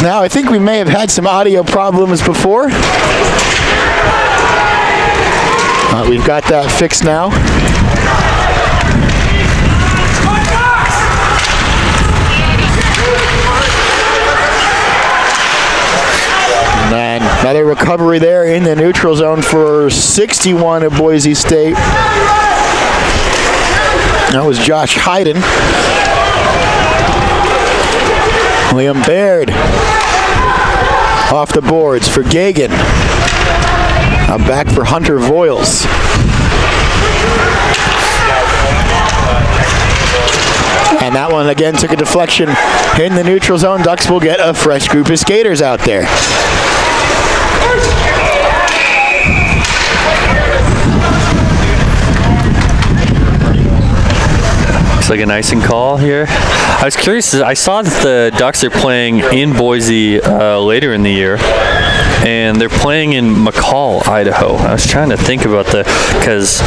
Now, I think we may have had some audio problems before. We've got that fixed now. And another recovery there in the neutral zone for 61 of Boise State. That was Josh Hyden. Liam Baird off the boards for Gagan. Now back for Hunter Voiles. And that one again took a deflection in the neutral zone. Ducks will get a fresh group of skaters out there. Looks like an icing call here. I was curious, I saw that the Ducks are playing in Boise later in the year, and they're playing in McCall, Idaho. I was trying to think about because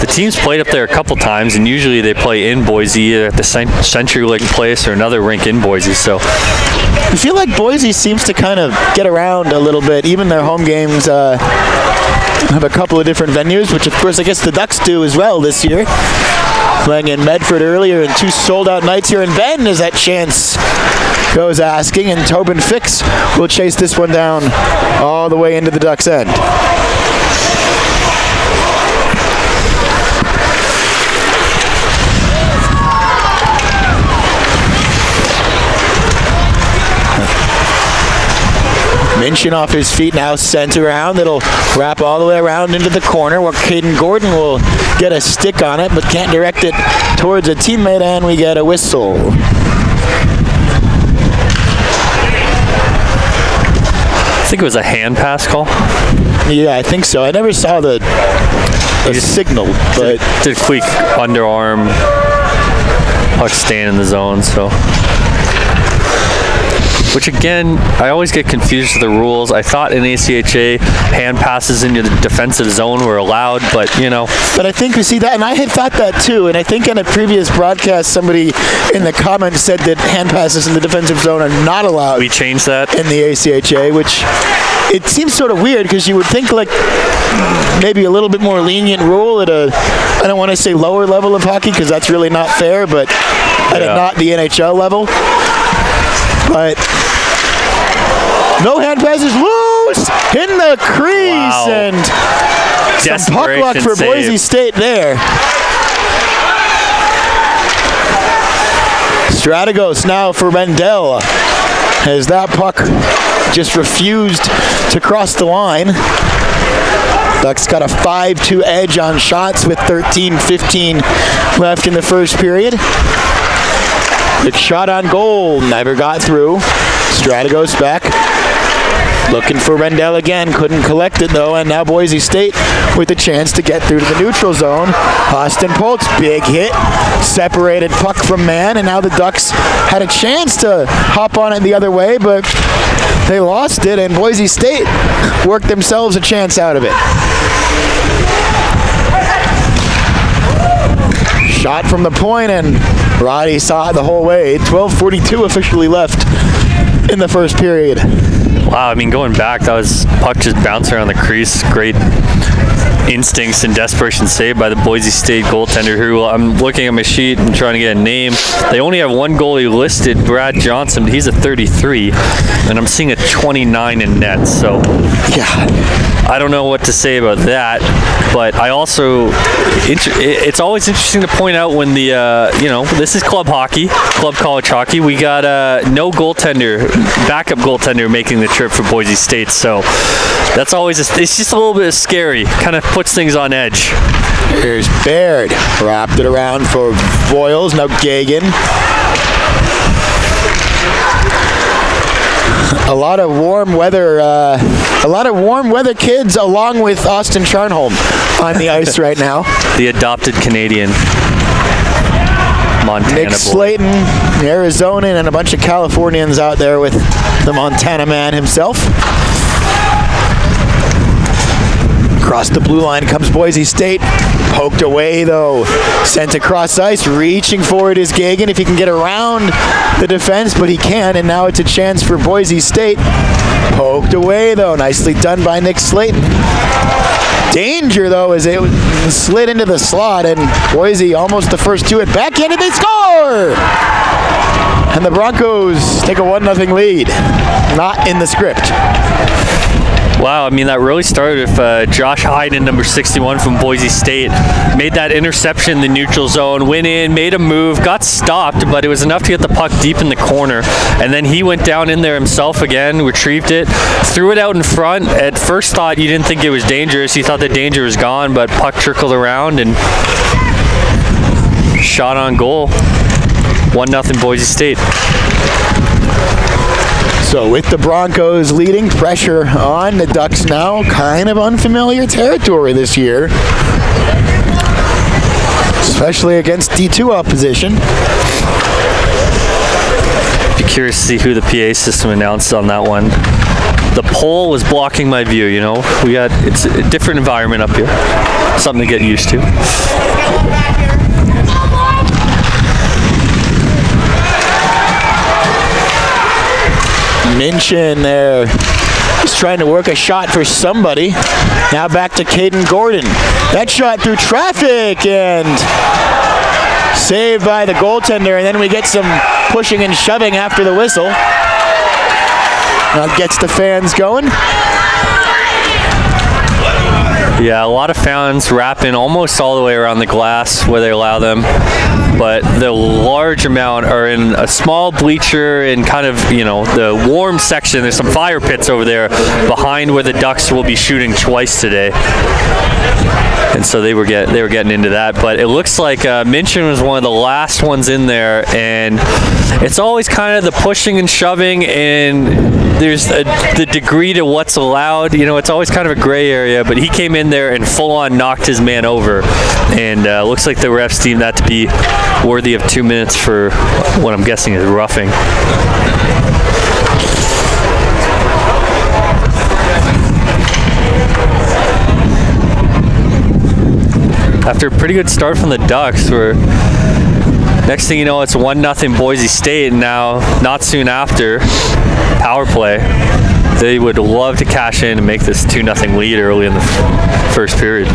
the team's played up there a couple times, and usually they play in Boise at the CenturyLink place or another rink in Boise. So I feel like Boise seems to kind of get around a little bit. Even their home games have a couple of different venues, which of course I guess the Ducks do as well this year. Playing in Medford earlier and 2 sold-out nights here in Benton as that chance goes asking, and Tobin Fix will chase this one down all the way into the Ducks' end. Minchin off his feet now, sent around. It'll wrap all the way around into the corner where Caden Gordon will get a stick on it but can't direct it towards a teammate, and we get a whistle. I think it was a hand pass call. Yeah, I think so. I never saw the signal, but did a quick underarm, puck staying in the zone, so. Which again, I always get confused with the rules. I thought in ACHA, hand passes into the defensive zone were allowed, but you know. But I think we see that, and I had thought that too, and I think in a previous broadcast, somebody in the comments said that hand passes in the defensive zone are not allowed. We changed that in the ACHA, which it seems sort of weird because you would think like maybe a little bit more lenient rule at a, I don't want to say lower level of hockey because that's really not fair, but at a not the NHL level. But no hand passes, loose in the crease, and some puck luck for Boise State there. Strategos now for Mendel as that puck just refused to cross the line. Ducks got a 5-2 edge on shots with 13:15 left in the first period. Quick shot on goal, never got through. Strategos back, looking for Rendell again, couldn't collect it though, and now Boise State with a chance to get through to the neutral zone. Austin Poltz, big hit, separated puck from man, and now the Ducks had a chance to hop on it the other way, but they lost it, and Boise State worked themselves a chance out of it. Shot from the point, and Roddy saw it the whole way. 12:42 officially left in the first period. Wow, I mean, going back, that was puck just bounced around the crease. Great instincts and desperation save by the Boise State goaltender, who I'm looking at my sheet and trying to get a name. They only have one goalie listed, Brad Johnson, but he's a 33, and I'm seeing a 29 in net, so yeah, I don't know what to say about that. But I also, it's always interesting to point out when the, this is club hockey, club college hockey. We got no goaltender, backup goaltender making the trip for Boise State. So that's always, it's just a little bit scary. Kind of puts things on edge. Here's Baird, wrapped it around for Voiles, now Gagan. A lot of warm weather kids along with Austin Charnholm on the ice right now. The adopted Canadian. Montana Nick Slayton, Arizona, and a bunch of Californians out there with the Montana man himself. Across the blue line comes Boise State. Poked away though. Sent across ice. Reaching for it is Gagan if he can get around the defense, but he can, and now it's a chance for Boise State. Poked away though. Nicely done by Nick Slayton. Danger though as it slid into the slot, and Boise almost the first two at backhanded. They score! And the Broncos take a 1-0 lead. Not in the script. Wow, I mean, that really started with Josh Hayden, number 61 from Boise State. Made that interception in the neutral zone, went in, made a move, got stopped, but it was enough to get the puck deep in the corner. And then he went down in there himself again, retrieved it, threw it out in front. At first thought, you didn't think it was dangerous. You thought the danger was gone, but puck trickled around and shot on goal. 1-0 Boise State. So with the Broncos leading, pressure on the Ducks now. Kind of unfamiliar territory this year, especially against D2 opposition. Be curious to see who the PA system announced on that one. The pole was blocking my view, you know. It's a different environment up here. Something to get used to. Minchin there. He's trying to work a shot for somebody. Now back to Caden Gordon. That shot through traffic and saved by the goaltender, and then we get some pushing and shoving after the whistle. Now gets the fans going. Yeah, a lot of fans wrapping almost all the way around the glass where they allow them, but the large amount are in a small bleacher and kind of, you know, the warm section. There's some fire pits over there behind where the Ducks will be shooting twice today. And so they were getting into that, but it looks like Minchin was one of the last ones in there, and it's always kind of the pushing and shoving, and there's the degree to what's allowed. You know, it's always kind of a gray area, but he came in there and full on knocked his man over, and looks like the refs deemed that to be worthy of 2 minutes for what I'm guessing is roughing. After a pretty good start from the Ducks, next thing you know, it's 1-0 Boise State, and now, not soon after, power play. They would love to cash in and make this 2-0 lead early in the first period.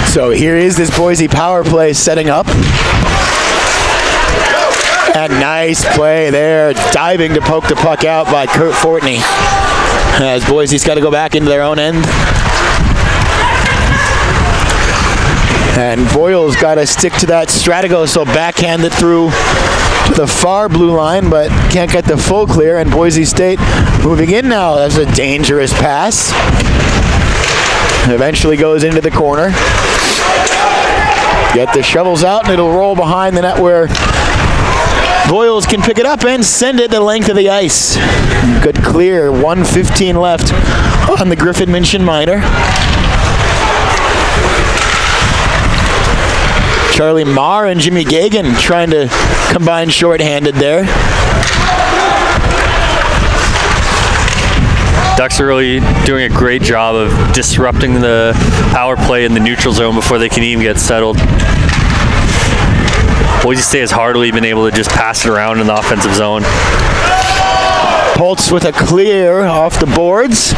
So here is this Boise power play setting up. And nice play there, diving to poke the puck out by Kurt Fortney. As Boise's got to go back into their own end. And Boyle's got to stick to that Stratigo, so backhand it through to the far blue line, but can't get the full clear, and Boise State moving in now. That's a dangerous pass. Eventually goes into the corner. Get the shovels out, and it'll roll behind the net where Boyles can pick it up and send it the length of the ice. Good clear, 1:15 left on the Griffin Minchin minor. Charlie Marr and Jimmy Gagan trying to combine shorthanded there. Ducks are really doing a great job of disrupting the power play in the neutral zone before they can even get settled. Boise State has hardly been able to just pass it around in the offensive zone. Pultz with a clear off the boards.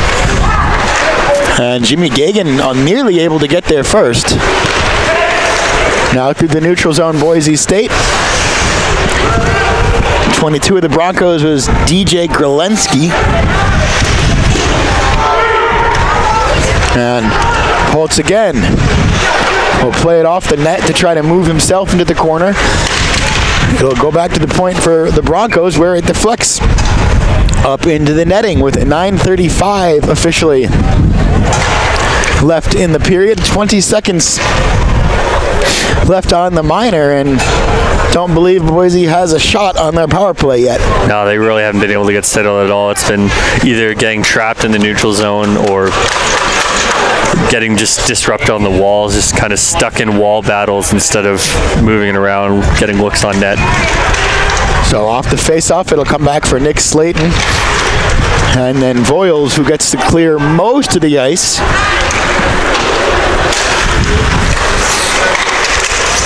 And Jimmy Gagan nearly able to get there first. Now through the neutral zone, Boise State. 22 of the Broncos was DJ Grelensky. And Pultz again will play it off the net to try to move himself into the corner. It'll go back to the point for the Broncos where it deflects up into the netting with 9:35 officially left in the period. 20 seconds left on the minor, and don't believe Boise has a shot on their power play yet. No, they really haven't been able to get settled at all. It's been either getting trapped in the neutral zone or getting just disrupted on the walls, just kind of stuck in wall battles instead of moving it around, getting looks on net. So off the face-off, it'll come back for Nick Slayton. And then Voiles, who gets to clear most of the ice.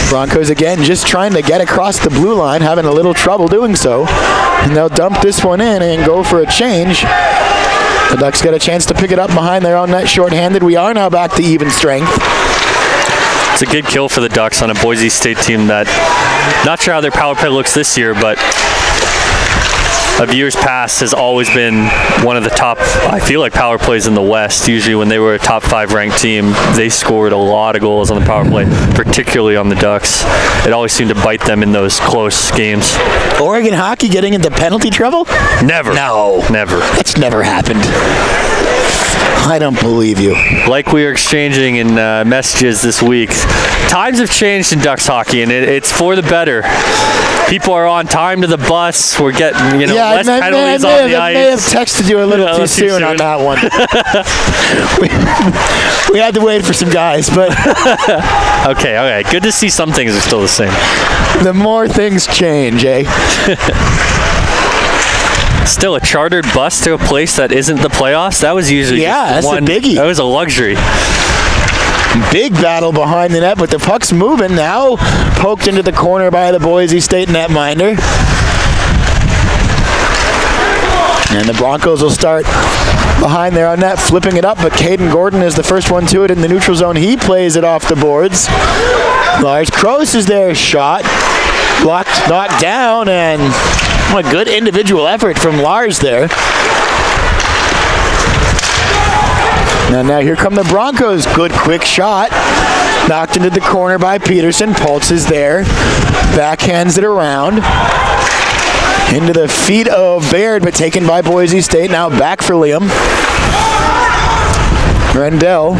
Broncos again just trying to get across the blue line, having a little trouble doing so. And they'll dump this one in and go for a change. The Ducks get a chance to pick it up behind their own net shorthanded. We are now back to even strength. It's a good kill for the Ducks on a Boise State team that, not sure how their power play looks this year, but of years past has always been one of the top, I feel like, power plays in the West. Usually when they were a top 5 ranked team, they scored a lot of goals on the power play, particularly on the Ducks. It always seemed to bite them in those close games. Oregon hockey getting into penalty trouble? Never. No. Never. That's never happened. I don't believe you. Like we were exchanging in messages this week, times have changed in Ducks hockey, and it's for the better. People are on time to the bus. We're getting, less penalties on the ice. I may have texted you a little too soon on that one. we had to wait for some guys, but okay. Good to see some things are still the same. The more things change, eh? Still a chartered bus to a place that isn't the playoffs. That was usually that's one, a biggie. That was a luxury. Big battle behind the net, but the puck's moving now. Poked into the corner by the Boise State netminder. And the Broncos will start behind their own net, flipping it up, but Caden Gordon is the first one to it in the neutral zone. He plays it off the boards. Lars Kroos is there, shot. Blocked, knocked down, and a good individual effort from Lars there. And now here come the Broncos. Good quick shot. Knocked into the corner by Peterson. Pulse is there. Backhands it around. Into the feet of Baird, but taken by Boise State. Now back for Liam. Rendell.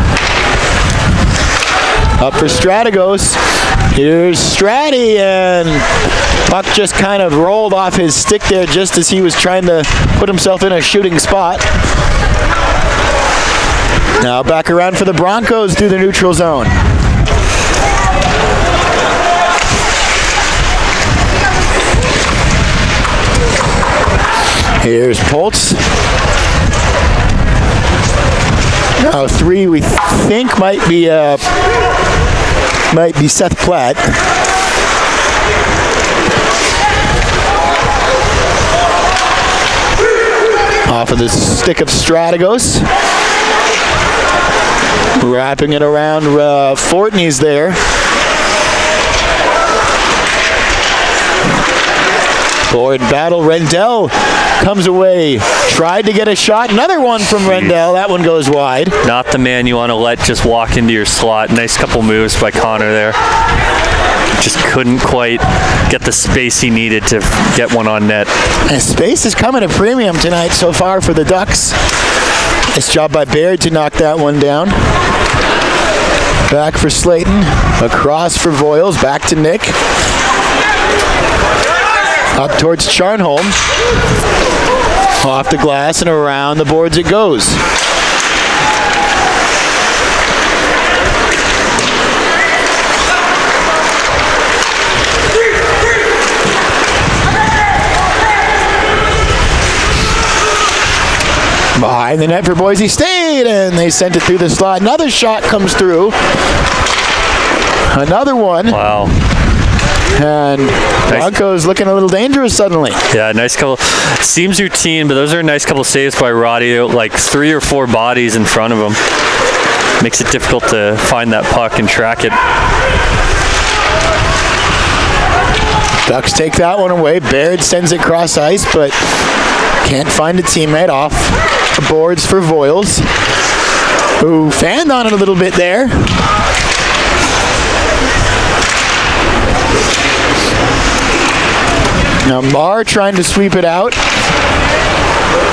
Up for Strategos. Here's Stratty, and puck just kind of rolled off his stick there just as he was trying to put himself in a shooting spot. Now back around for the Broncos through the neutral zone. Here's Poltz. Now 3 we think might be Seth Platt. Off of the stick of Strategos. Wrapping it around Fortney's there. Forward battle. Rendell comes away. Tried to get a shot. Another one from Rendell. That one goes wide. Not the man you want to let just walk into your slot. Nice couple moves by Connor there. Just couldn't quite get the space he needed to get one on net. And space is coming at a premium tonight so far for the Ducks. Nice job by Baird to knock that one down. Back for Slayton. Across for Voiles. Back to Nick. Up towards Charnholm. Off the glass and around the boards it goes. Behind the net for Boise State, and they sent it through the slot. Another shot comes through. Another one. Wow. And Broncos looking a little dangerous suddenly. Yeah, nice couple. Seems routine, but those are a nice couple saves by Roddy. Like 3 or 4 bodies in front of him. Makes it difficult to find that puck and track it. Ducks take that one away. Baird sends it cross ice, but can't find a teammate. Off the boards for Voiles, who fanned on it a little bit there. Now Marr trying to sweep it out.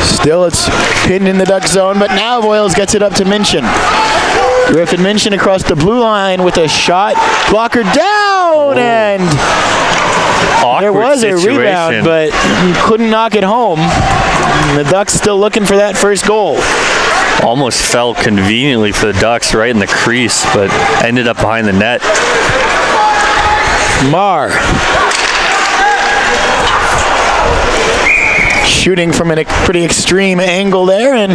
Still it's pinned in the Duck zone, but now Voiles gets it up to Minchin. Griffin Minchin across the blue line with a shot. Blocker down, and there was a rebound, but couldn't knock it home. And the Ducks still looking for that first goal. Almost fell conveniently for the Ducks right in the crease, but ended up behind the net. Marr. shooting from a pretty extreme angle there and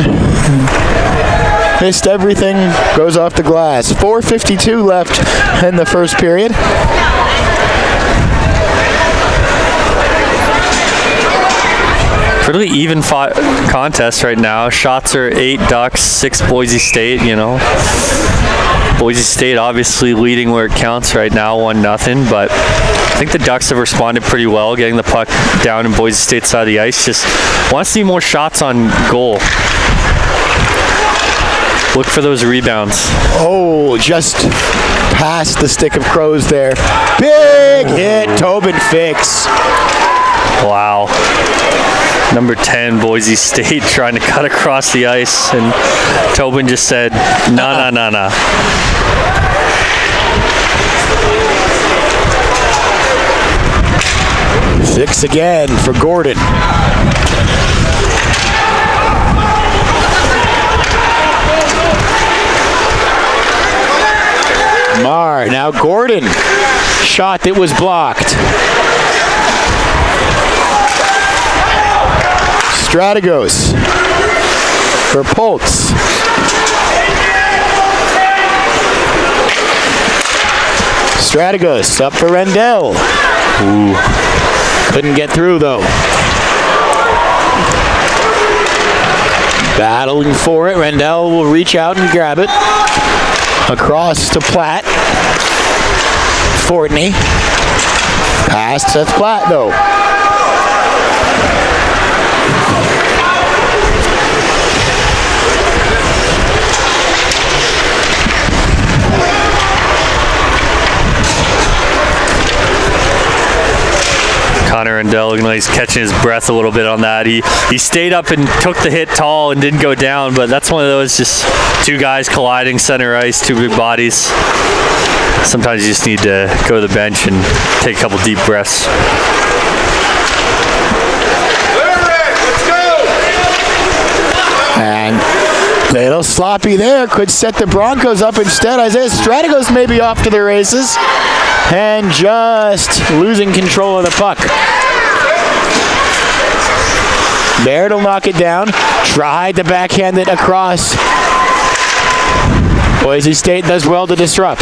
missed everything, goes off the glass. 4:52 left in the first period. Pretty even contest right now. Shots are 8 Ducks, 6 Boise State, you know. Boise State obviously leading where it counts right now, 1-0, but I think the Ducks have responded pretty well, getting the puck down in Boise State's side of the ice. Just want to see more shots on goal. Look for those rebounds. Oh, just past the stick of Crows there. Big hit, Tobin fix. Wow. Number 10, Boise State, trying to cut across the ice, and Tobin just said, nah. Fix again for Gordon. Marr, now Gordon. Shot that was blocked. Strategos for Poltz. Strategos up for Rendell. Ooh. Couldn't get through though. Battling for it. Rendell will reach out and grab it. Across to Platt. Fortney. Pass to Platt though. Connor Rendell, he's catching his breath a little bit on that. He stayed up and took the hit tall and didn't go down, but that's one of those just two guys colliding center ice, two big bodies. Sometimes you just need to go to the bench and take a couple deep breaths. And little sloppy there, could set the Broncos up instead. Isaiah Strategos may be off to the races. And just losing control of the puck. Baird will knock it down. Tried to backhand it across. Boise State does well to disrupt.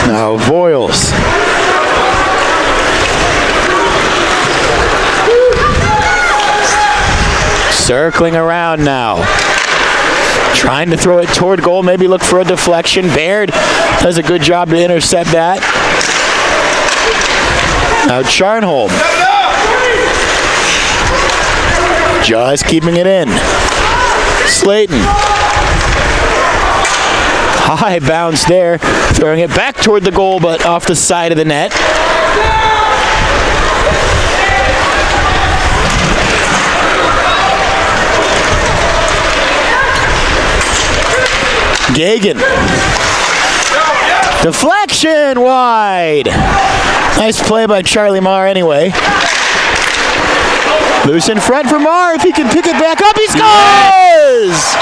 Now Voiles. Circling around now. Trying to throw it toward goal, maybe look for a deflection. Baird does a good job to intercept that. Now Charnholm. Just keeping it in. Slayton. High bounce there. Throwing it back toward the goal, but off the side of the net. Gagan. Deflection wide. Nice play by Charlie Marr anyway. Loose in front for Marr. If he can pick it back up, he scores!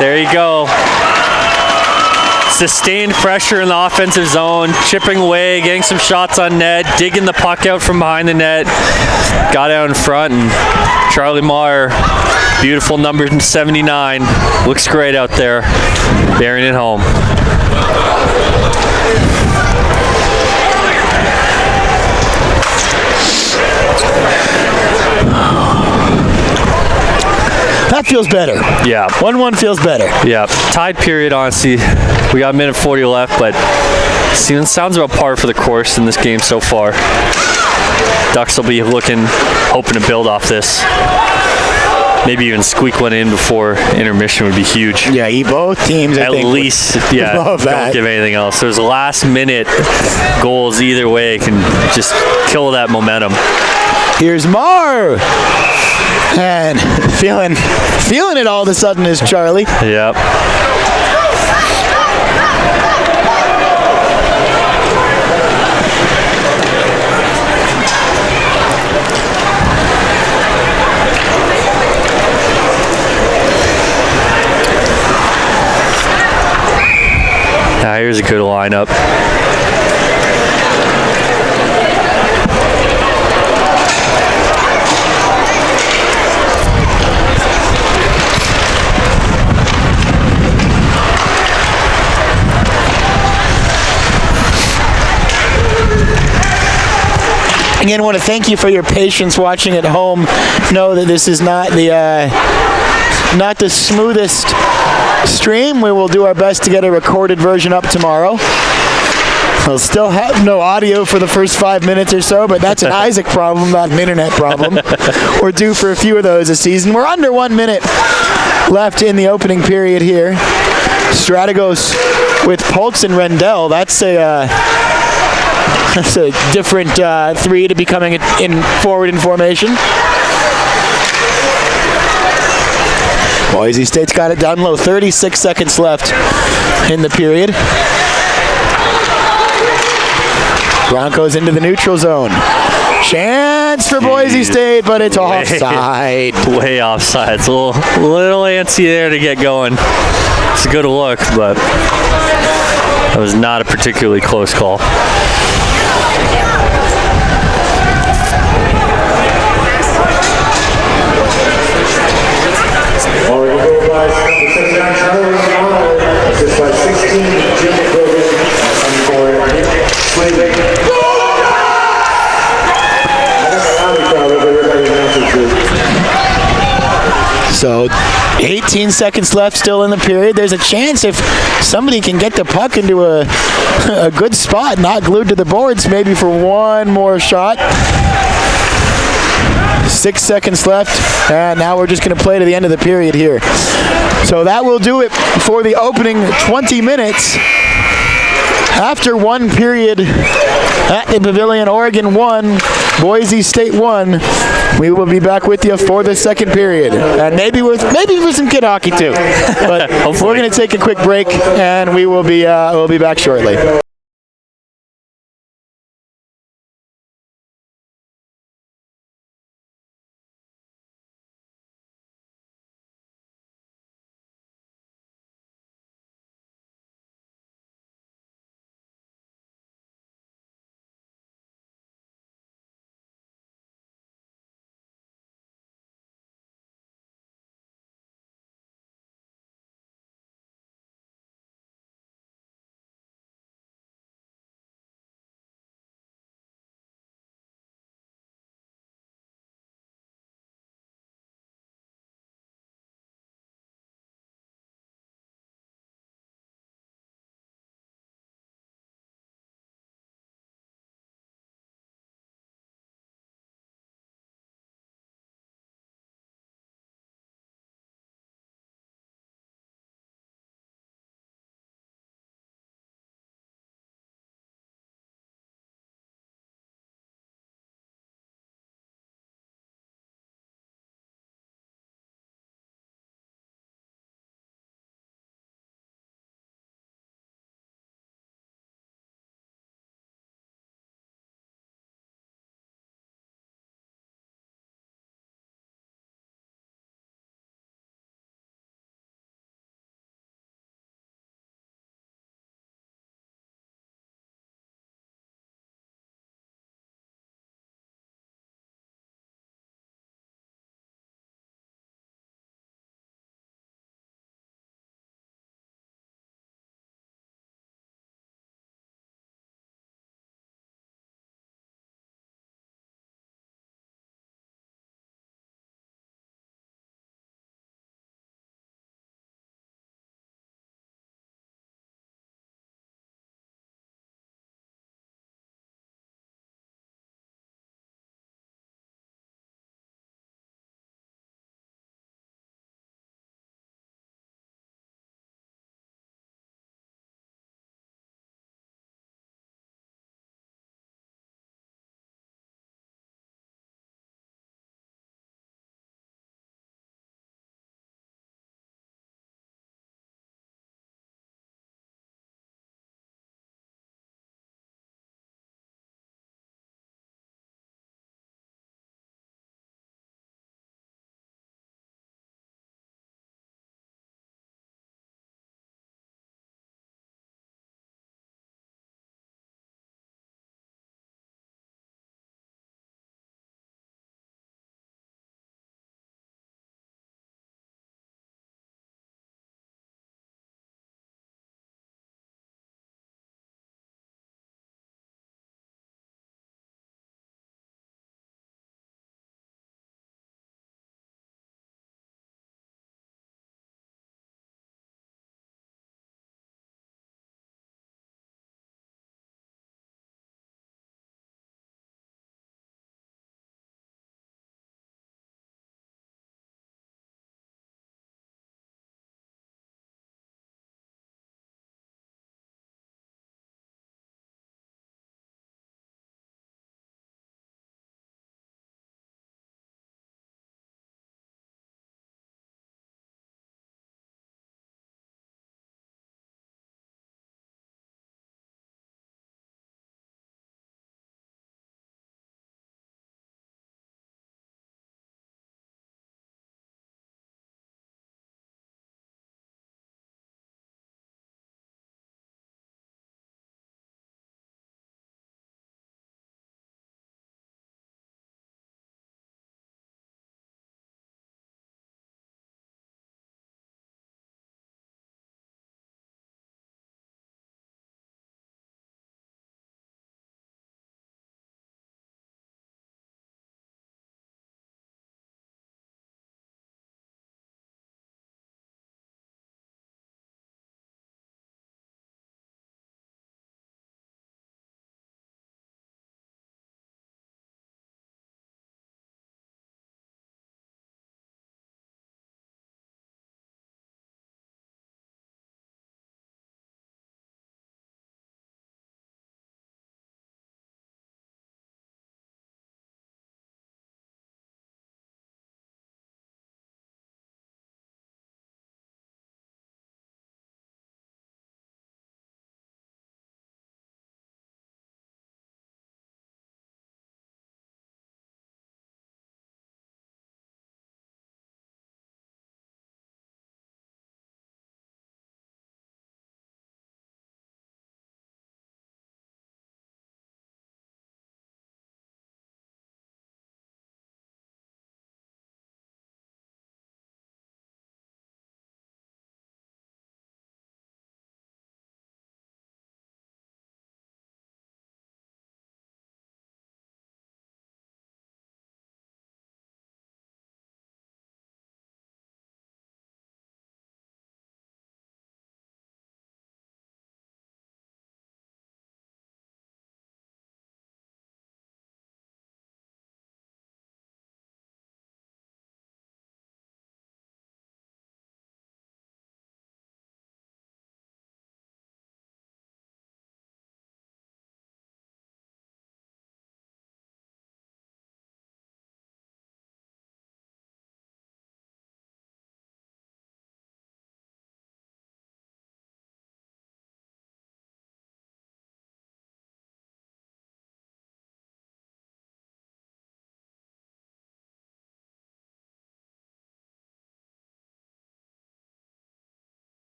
There you go. Sustained pressure in the offensive zone, chipping away, getting some shots on net, digging the puck out from behind the net. Got out in front, and Charlie Marr, beautiful number 79, looks great out there, bearing it home. That feels better. Yeah. 1-1 feels better. Yeah. Tied period, honestly. We got a minute 40 left, but sounds about par for the course in this game so far. Ducks will be hoping to build off this. Maybe even squeak one in before intermission would be huge. Yeah, both teams, I think, at least, yeah, don't give anything else. Those last-minute goals either way can just kill that momentum. Here's Marr. And feeling it all of a sudden is Charlie. Yep. Here's a good lineup. Again, I want to thank you for your patience watching at home. Know that this is not the smoothest stream. We will do our best to get a recorded version up tomorrow. We'll still have no audio for the first 5 minutes or so, but that's an Isaac problem, not an internet problem. We're due for a few of those this season. We're under 1 minute left in the opening period here. Strategos with Poltz and Rendell. That's a different three to be coming in forward in formation. Boise State's got it down low. 36 seconds left in the period. Broncos into the neutral zone. Chance for Boise State, but it's offside. Way offside. It's a little antsy there to get going. It's a good look, but that was not a particularly close call. So 18 seconds left still in the period. There's a chance if somebody can get the puck into a good spot, not glued to the boards, maybe for one more shot. 6 seconds left, and now we're just going to play to the end of the period here. So that will do it for the opening 20 minutes. After one period at the Pavilion, Oregon 1, Boise State 1. We will be back with you for the second period, and maybe with some kid hockey too. But we're going to take a quick break, and we'll be back shortly.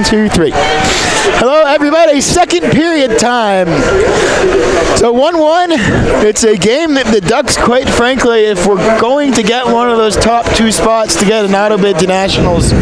2, 3. Hello, everybody. Second period time. So 1-1. It's a game that the Ducks, quite frankly, if we're going to get one of those top 2 spots to get an auto bid to Nationals,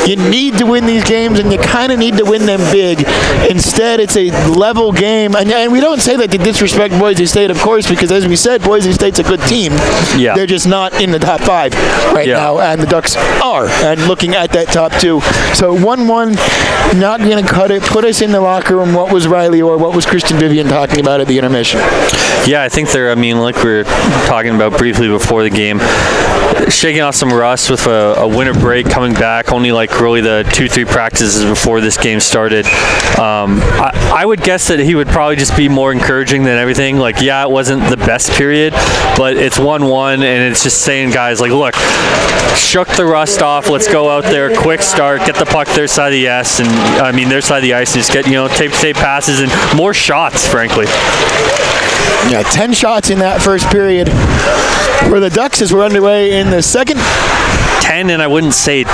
you need to win these games, and you kind of need to win them big. Instead, it's a level game. And we don't say that to disrespect Boise State, of course, because as we said, Boise State's a good team. Yeah. They're just not in the top 5 right now, and the Ducks are, and looking at that top 2. So 1-1, not going to cut it. Put us in the locker room. What was Riley or what was Christian Vivian talking about at the intermission? Yeah, I think they're, like we were talking about briefly before the game, shaking off some rust with a winter break, coming back, only like really the 2-3 practices before this game started. I would guess that he would probably just be more encouraging than everything. Like, yeah, it wasn't the best period, but it's 1-1, and it's just saying, guys, like, look, shook the rust off. Let's go out there, quick start, get the puck their side of the ice, and their side of the ice, and just get tape passes and more shots, frankly. Yeah, 10 shots in that first period for the Ducks as we're underway in the second. 10, and I wouldn't say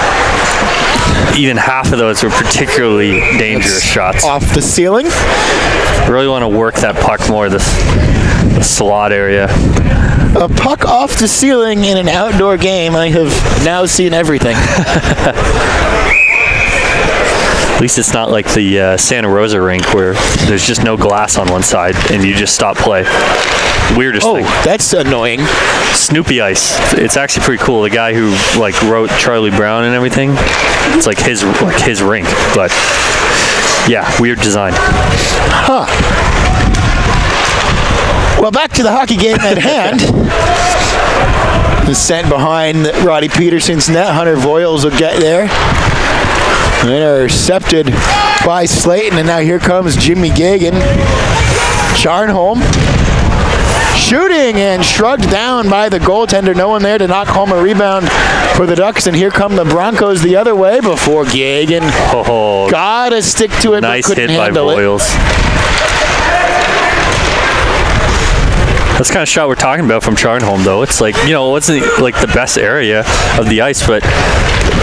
even half of those were particularly dangerous shots. Off the ceiling. Really want to work that puck more, the slot area. A puck off the ceiling in an outdoor game. I have now seen everything. At least it's not like the Santa Rosa rink where there's just no glass on one side and you just stop play. Weirdest thing. Oh, that's annoying. Snoopy Ice. It's actually pretty cool. The guy who wrote Charlie Brown and everything. It's like his rink, but yeah, weird design. Huh. Well, back to the hockey game at hand. The sent behind Roddy Peterson's net. Hunter Voiles will get there. Intercepted by Slayton, and now here comes Jimmy Gagan. Charnholm shooting and shrugged down by the goaltender. No one there to knock home a rebound for the Ducks, and here come the Broncos the other way before Gagan. Oh, gotta stick to it, nice but couldn't hit by handle Voiles. That's the kind of shot we're talking about from Charnholm, though. It's like, it wasn't like the best area of the ice, but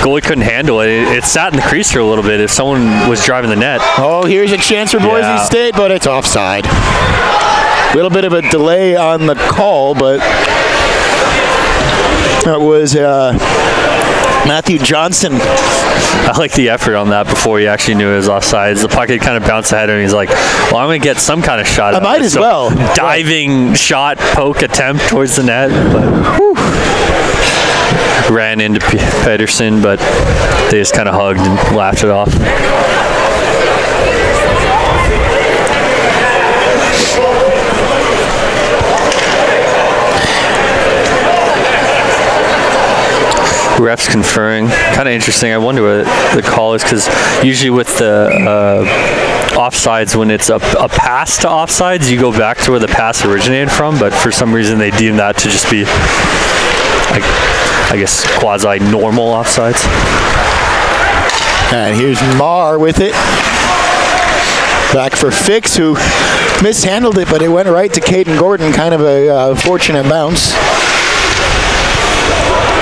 goalie couldn't handle it. It sat in the crease for a little bit if someone was driving the net. Oh, here's a chance for Boise State, but it's offside. A little bit of a delay on the call, but that was Matthew Johnson. I like the effort on that before he actually knew it was offsides. The puck had kind of bounced ahead, and he's like, well, I'm going to get some kind of shot. I might as well. Diving shot, poke attempt towards the net. But ran into Pedersen, but they just kind of hugged and laughed it off. Refs conferring. Kind of interesting. I wonder what the call is, because usually with the offsides, when it's a pass to offsides, you go back to where the pass originated from, but for some reason they deem that to just be, I guess, quasi-normal offsides. And here's Marr with it. Back for Fix, who mishandled it, but it went right to Caden Gordon. Kind of a fortunate bounce.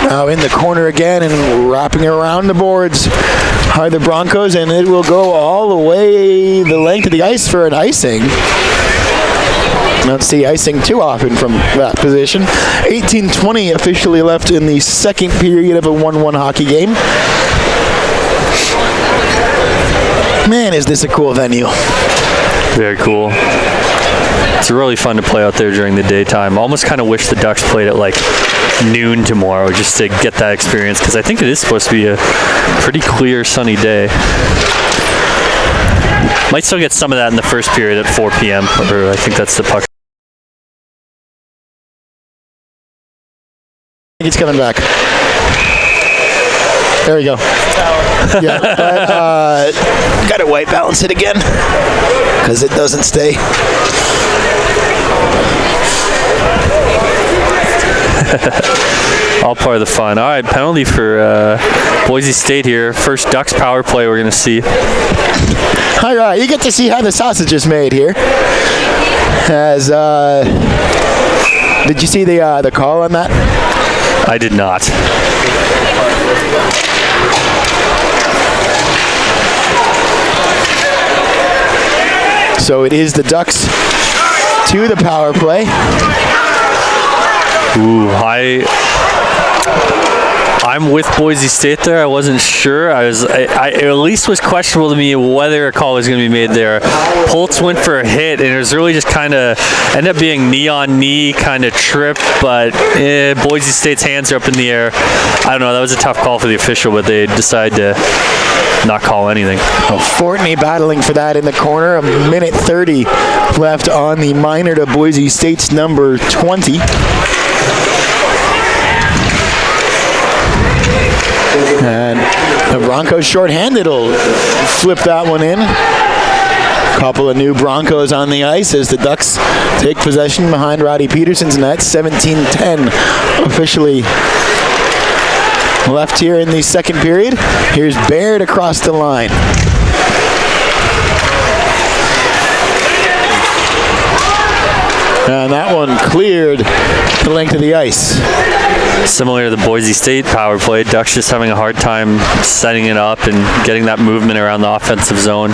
Now in the corner again and wrapping around the boards are the Broncos, and it will go all the way the length of the ice for an icing. Don't see icing too often from that position. 18:20 officially left in the second period of a 1-1 hockey game. Man, is this a cool venue. Very cool. It's really fun to play out there during the daytime. Almost kind of wish the Ducks played at like noon tomorrow just to get that experience, because I think it is supposed to be a pretty clear, sunny day. Might still get some of that in the first period at 4 p.m. or I think that's the puck. I think it's coming back. There we go. Yeah, but got to white balance it again because it doesn't stay. All part of the fun. All right, penalty for Boise State here. First Ducks power play we're going to see. All right, you get to see how the sausage is made here. As did you see the call on that? I did not. So it is the Ducks to the power play. Ooh, I'm with Boise State there. I wasn't sure. I at least was questionable to me whether a call was going to be made there. Poltz went for a hit, and it was really just kind of ended up being knee-on-knee kind of trip, but Boise State's hands are up in the air. I don't know. That was a tough call for the official, but they decided to not call anything. Fortney battling for that in the corner. A minute 30 left on the minor to Boise State's number 20. And the Broncos shorthanded will flip that one in. Couple of new Broncos on the ice as the Ducks take possession behind Roddy Peterson's net. 17-10 officially left here in the second period. Here's Baird across the line. And that one cleared the length of the ice. Similar to the Boise State power play, Ducks just having a hard time setting it up and getting that movement around the offensive zone.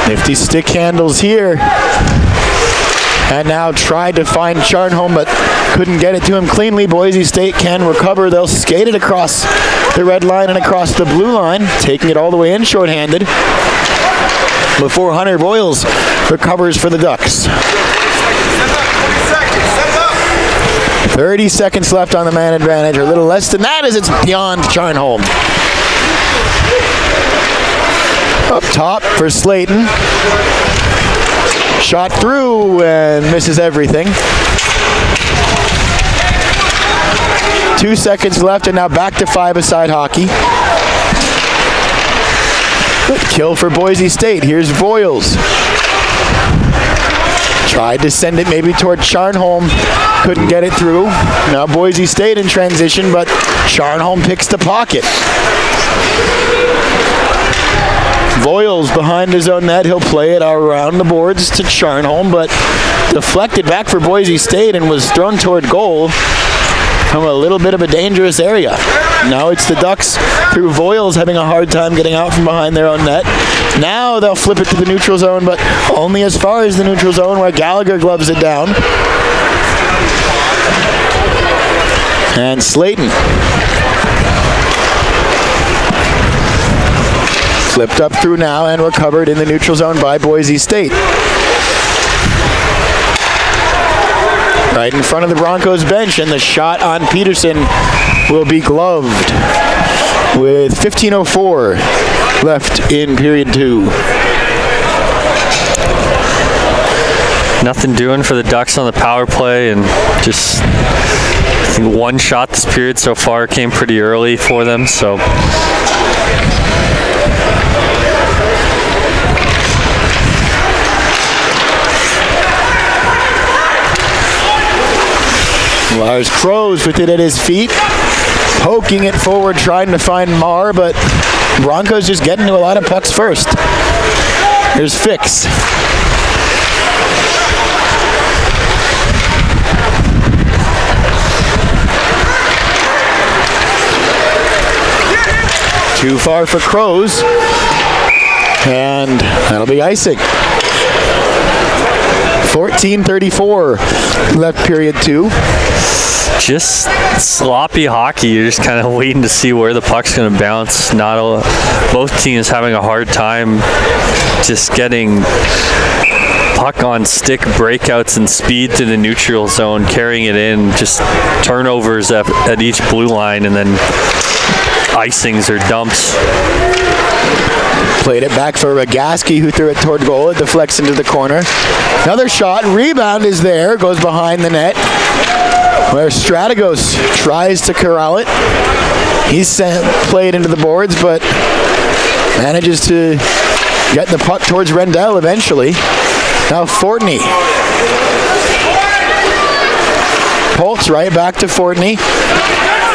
Nifty stick handles here. And now tried to find Charnholm, but couldn't get it to him cleanly. Boise State can recover. They'll skate it across the red line and across the blue line, taking it all the way in shorthanded before Hunter Boyles recovers for the Ducks. 30 seconds left on the man advantage, or a little less than that as it's beyond Charnholm. Up top for Slayton. Shot through and misses everything. 2 seconds left and now back to five-a-side hockey. Good kill for Boise State. Here's Boyles. Tried to send it maybe toward Charnholm. Couldn't get it through. Now Boise State in transition, but Charnholm picks the pocket. Boyles behind his own net. He'll play it around the boards to Charnholm, but deflected back for Boise State and was thrown toward goal from a little bit of a dangerous area. Now it's the Ducks through Voiles having a hard time getting out from behind their own net. Now they'll flip it to the neutral zone, but only as far as the neutral zone where Gallagher gloves it down. And Slayton. Flipped up through now and recovered in the neutral zone by Boise State. Right in front of the Broncos bench, and the shot on Peterson will be gloved with 15:04 left in period 2. Nothing doing for the Ducks on the power play, and just I think one shot this period so far came pretty early for them, so Lars Kroos with it at his feet, poking it forward, trying to find Marr, but Broncos just getting to a lot of pucks first. Here's Fix. Too far for Kroos, and that'll be icing. 14:34 left period 2. just sloppy hockey. You're just kind of waiting to see where the puck's going to bounce. Both teams having a hard time just getting puck on stick breakouts and speed to the neutral zone, carrying it in, just turnovers at each blue line, and then icings or dumps. Played it back for Rogaski, who threw it toward goal. It deflects into the corner. Another shot. Rebound is there. Goes behind the net, where Strategos tries to corral it. He's played into the boards, but manages to get the puck towards Rendell eventually. Now Fortney. Poltz right back to Fortney.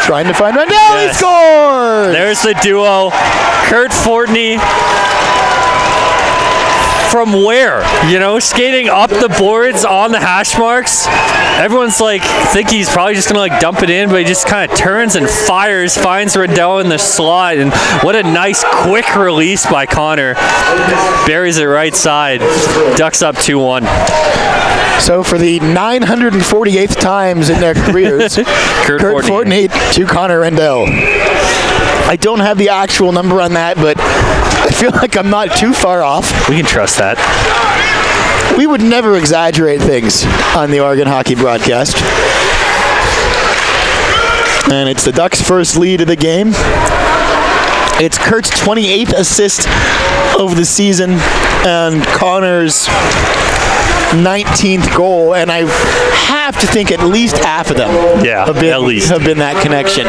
Trying to find Rendell. Yes. He scores! There's the duo. Kurt Fortney from where? You know, skating up the boards on the hash marks. Everyone's like, think he's probably just gonna like dump it in, but he just kind of turns and fires, finds Rendell in the slot, and what a nice quick release by Connor. Buries it right side. Ducks up 2-1. So for the 948th times in their careers, Kurt Fortney to Connor Rendell. I don't have the actual number on that, but I feel like I'm not too far off. We can trust that. We would never exaggerate things on the Oregon Hockey broadcast. And it's the Ducks' first lead of the game. It's Kurt's 28th assist of the season and Connor's 19th goal, and I have to think at least half of them have been that connection.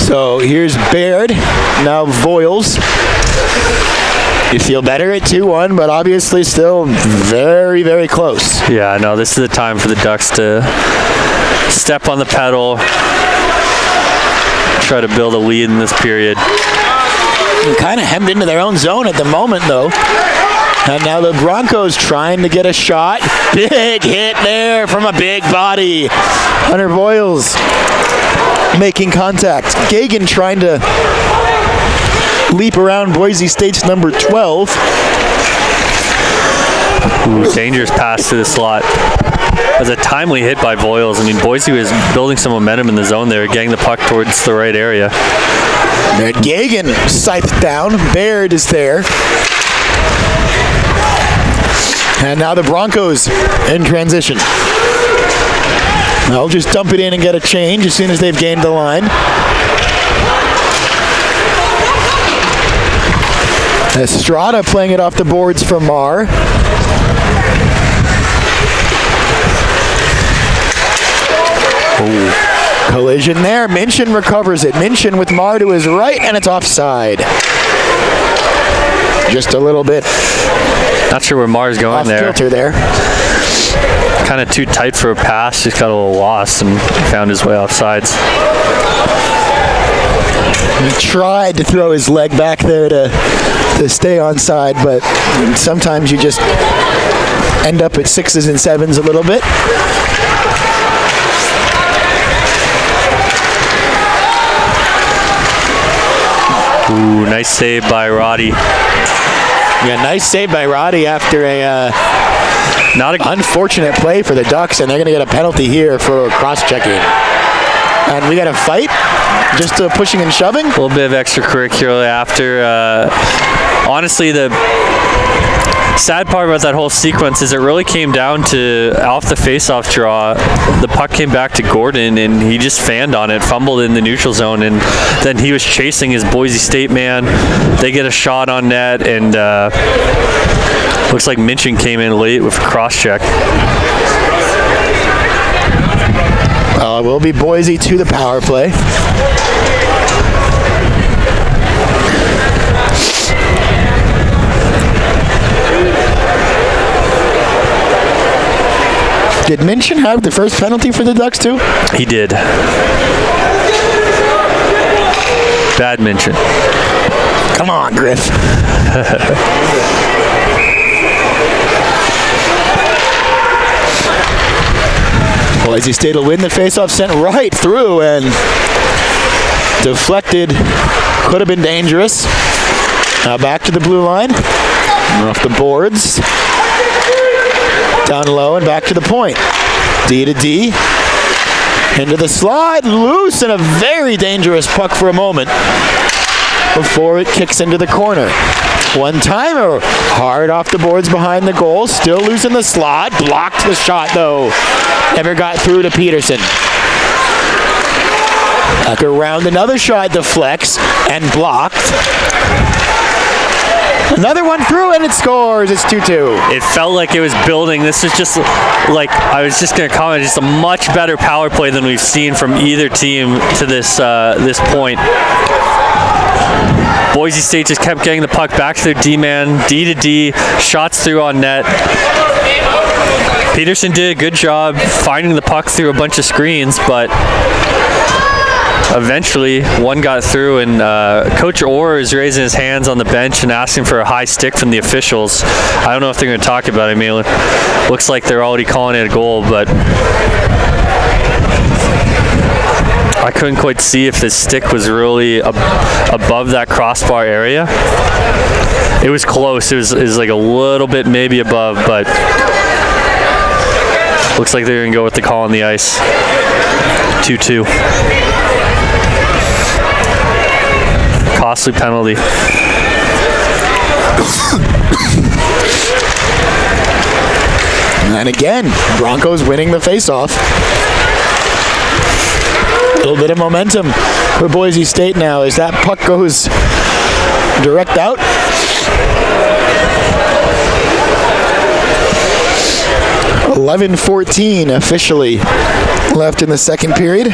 So here's Baird, now Voiles. You feel better at 2-1, but obviously still very, very close. Yeah, no, this is the time for the Ducks to step on the pedal, try to build a lead in this period. Kind of hemmed into their own zone at the moment, though. And now the Broncos trying to get a shot. Big hit there from a big body. Hunter Voiles making contact. Gagan trying to leap around Boise State's number 12. Ooh, dangerous pass to the slot. That was a timely hit by Voiles. I mean, Boise was building some momentum in the zone there, getting the puck towards the right area. Gagan scythed down. Baird is there. And now the Broncos in transition. They'll just dump it in and get a change as soon as they've gained the line. Estrada playing it off the boards for Marr. Ooh. Collision there. Minchin recovers it. Minchin with Marr to his right, and it's offside. Just a little bit. Not sure where Marr's going off there. Filter there. Kind of too tight for a pass. Just got a little lost and found his way off sides. He tried to throw his leg back there to stay on side, but sometimes you just end up at 6s and 7s a little bit. Ooh, nice save by Roddy. Yeah, nice save by Roddy after a unfortunate play for the Ducks, and they're going to get a penalty here for cross-checking. And we got a fight, just pushing and shoving. A little bit of extracurricular after. Honestly, the sad part about that whole sequence is it really came down to off the face-off draw. The puck came back to Gordon, and he just fanned on it, fumbled in the neutral zone, and then he was chasing his Boise State man. They get a shot on net, and looks like Minchin came in late with a cross-check. It will be Boise to the power play. Did Minchin have the first penalty for the Ducks too? He did. Bad Minchin. Come on, Griff. Boise State will win the faceoff, sent right through and deflected. Could have been dangerous. Now back to the blue line. Off the boards. Down low and back to the point. D to D. Into the slot. Loose and a very dangerous puck for a moment before it kicks into the corner. One-timer. Hard off the boards behind the goal. Still loose in the slot. Blocked the shot, though. Never got through to Peterson. Back around, another shot deflects and blocked. Another one through and it scores. It's 2-2. It felt like it was building. This is just like, I was just going to comment, just a much better power play than we've seen from either team to this point. Boise State just kept getting the puck back to their D-man, D to D, shots through on net. Peterson did a good job finding the puck through a bunch of screens, but eventually one got through, and Coach Orr is raising his hands on the bench and asking for a high stick from the officials. I don't know if they're going to talk about it. I mean, it looks like they're already calling it a goal, but I couldn't quite see if the stick was really above that crossbar area. It was close. It was like a little bit maybe above, but looks like they're going to go with the call on the ice. 2-2. Costly penalty. And again, Broncos winning the faceoff. A little bit of momentum for Boise State now as that puck goes direct out. .11:14 officially left in the second period.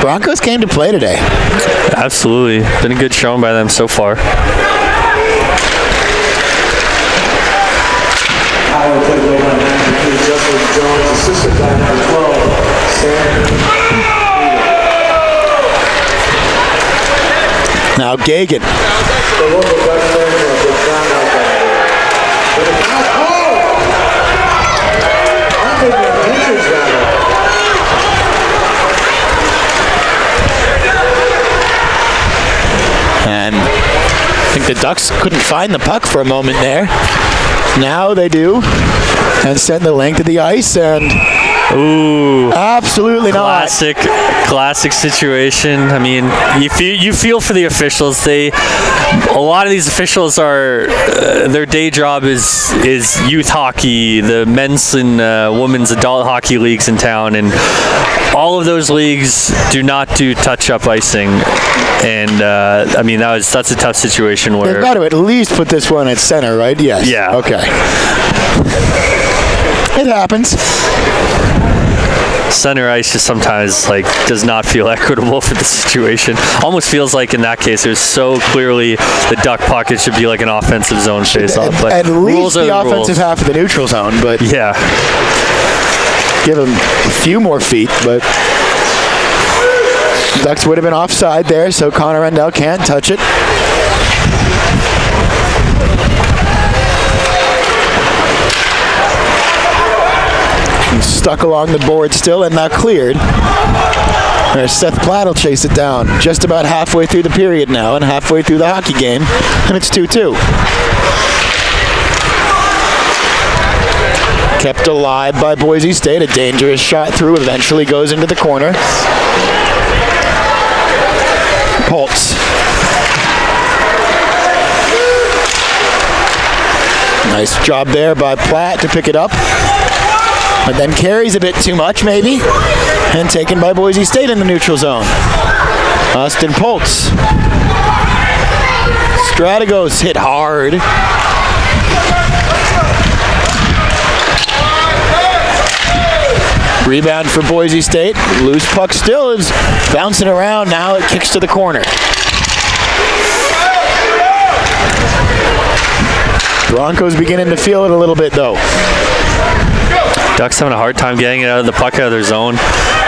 Broncos came to play today. Absolutely. Been a good showing by them so far. Now Gagan. And I think the Ducks couldn't find the puck for a moment there. Now they do. And send the length of the ice, and ooh, absolutely classic situation. I mean, you feel for the officials. A lot of these officials are their day job is youth hockey, the men's and women's adult hockey leagues in town, and all of those leagues do not do touch-up icing. And I mean, that's a tough situation where they've got to at least put this one at center, right? Yes. Yeah. Okay. It happens. Center ice just sometimes does not feel equitable for the situation. Almost feels like in that case there's so clearly the duck pocket should be like an offensive zone faceoff. But at least the offensive rules. half of the neutral zone, but yeah, give them a few more feet, but Ducks would have been offside there, so Connor Rendell can't touch it. Stuck along the board still, and now cleared. There's Seth Platt will chase it down. Just about halfway through the period now, and halfway through the hockey game, and it's 2-2. Kept alive by Boise State. A dangerous shot through eventually goes into the corner. Poltz. Nice job there by Platt to pick it up. But then carries a bit too much, maybe, and taken by Boise State in the neutral zone. Austin Poltz. Strategos hit hard. Rebound for Boise State. Loose puck still is bouncing around. Now it kicks to the corner. Broncos beginning to feel it a little bit, though. Ducks having a hard time getting it out of the puck out of their zone.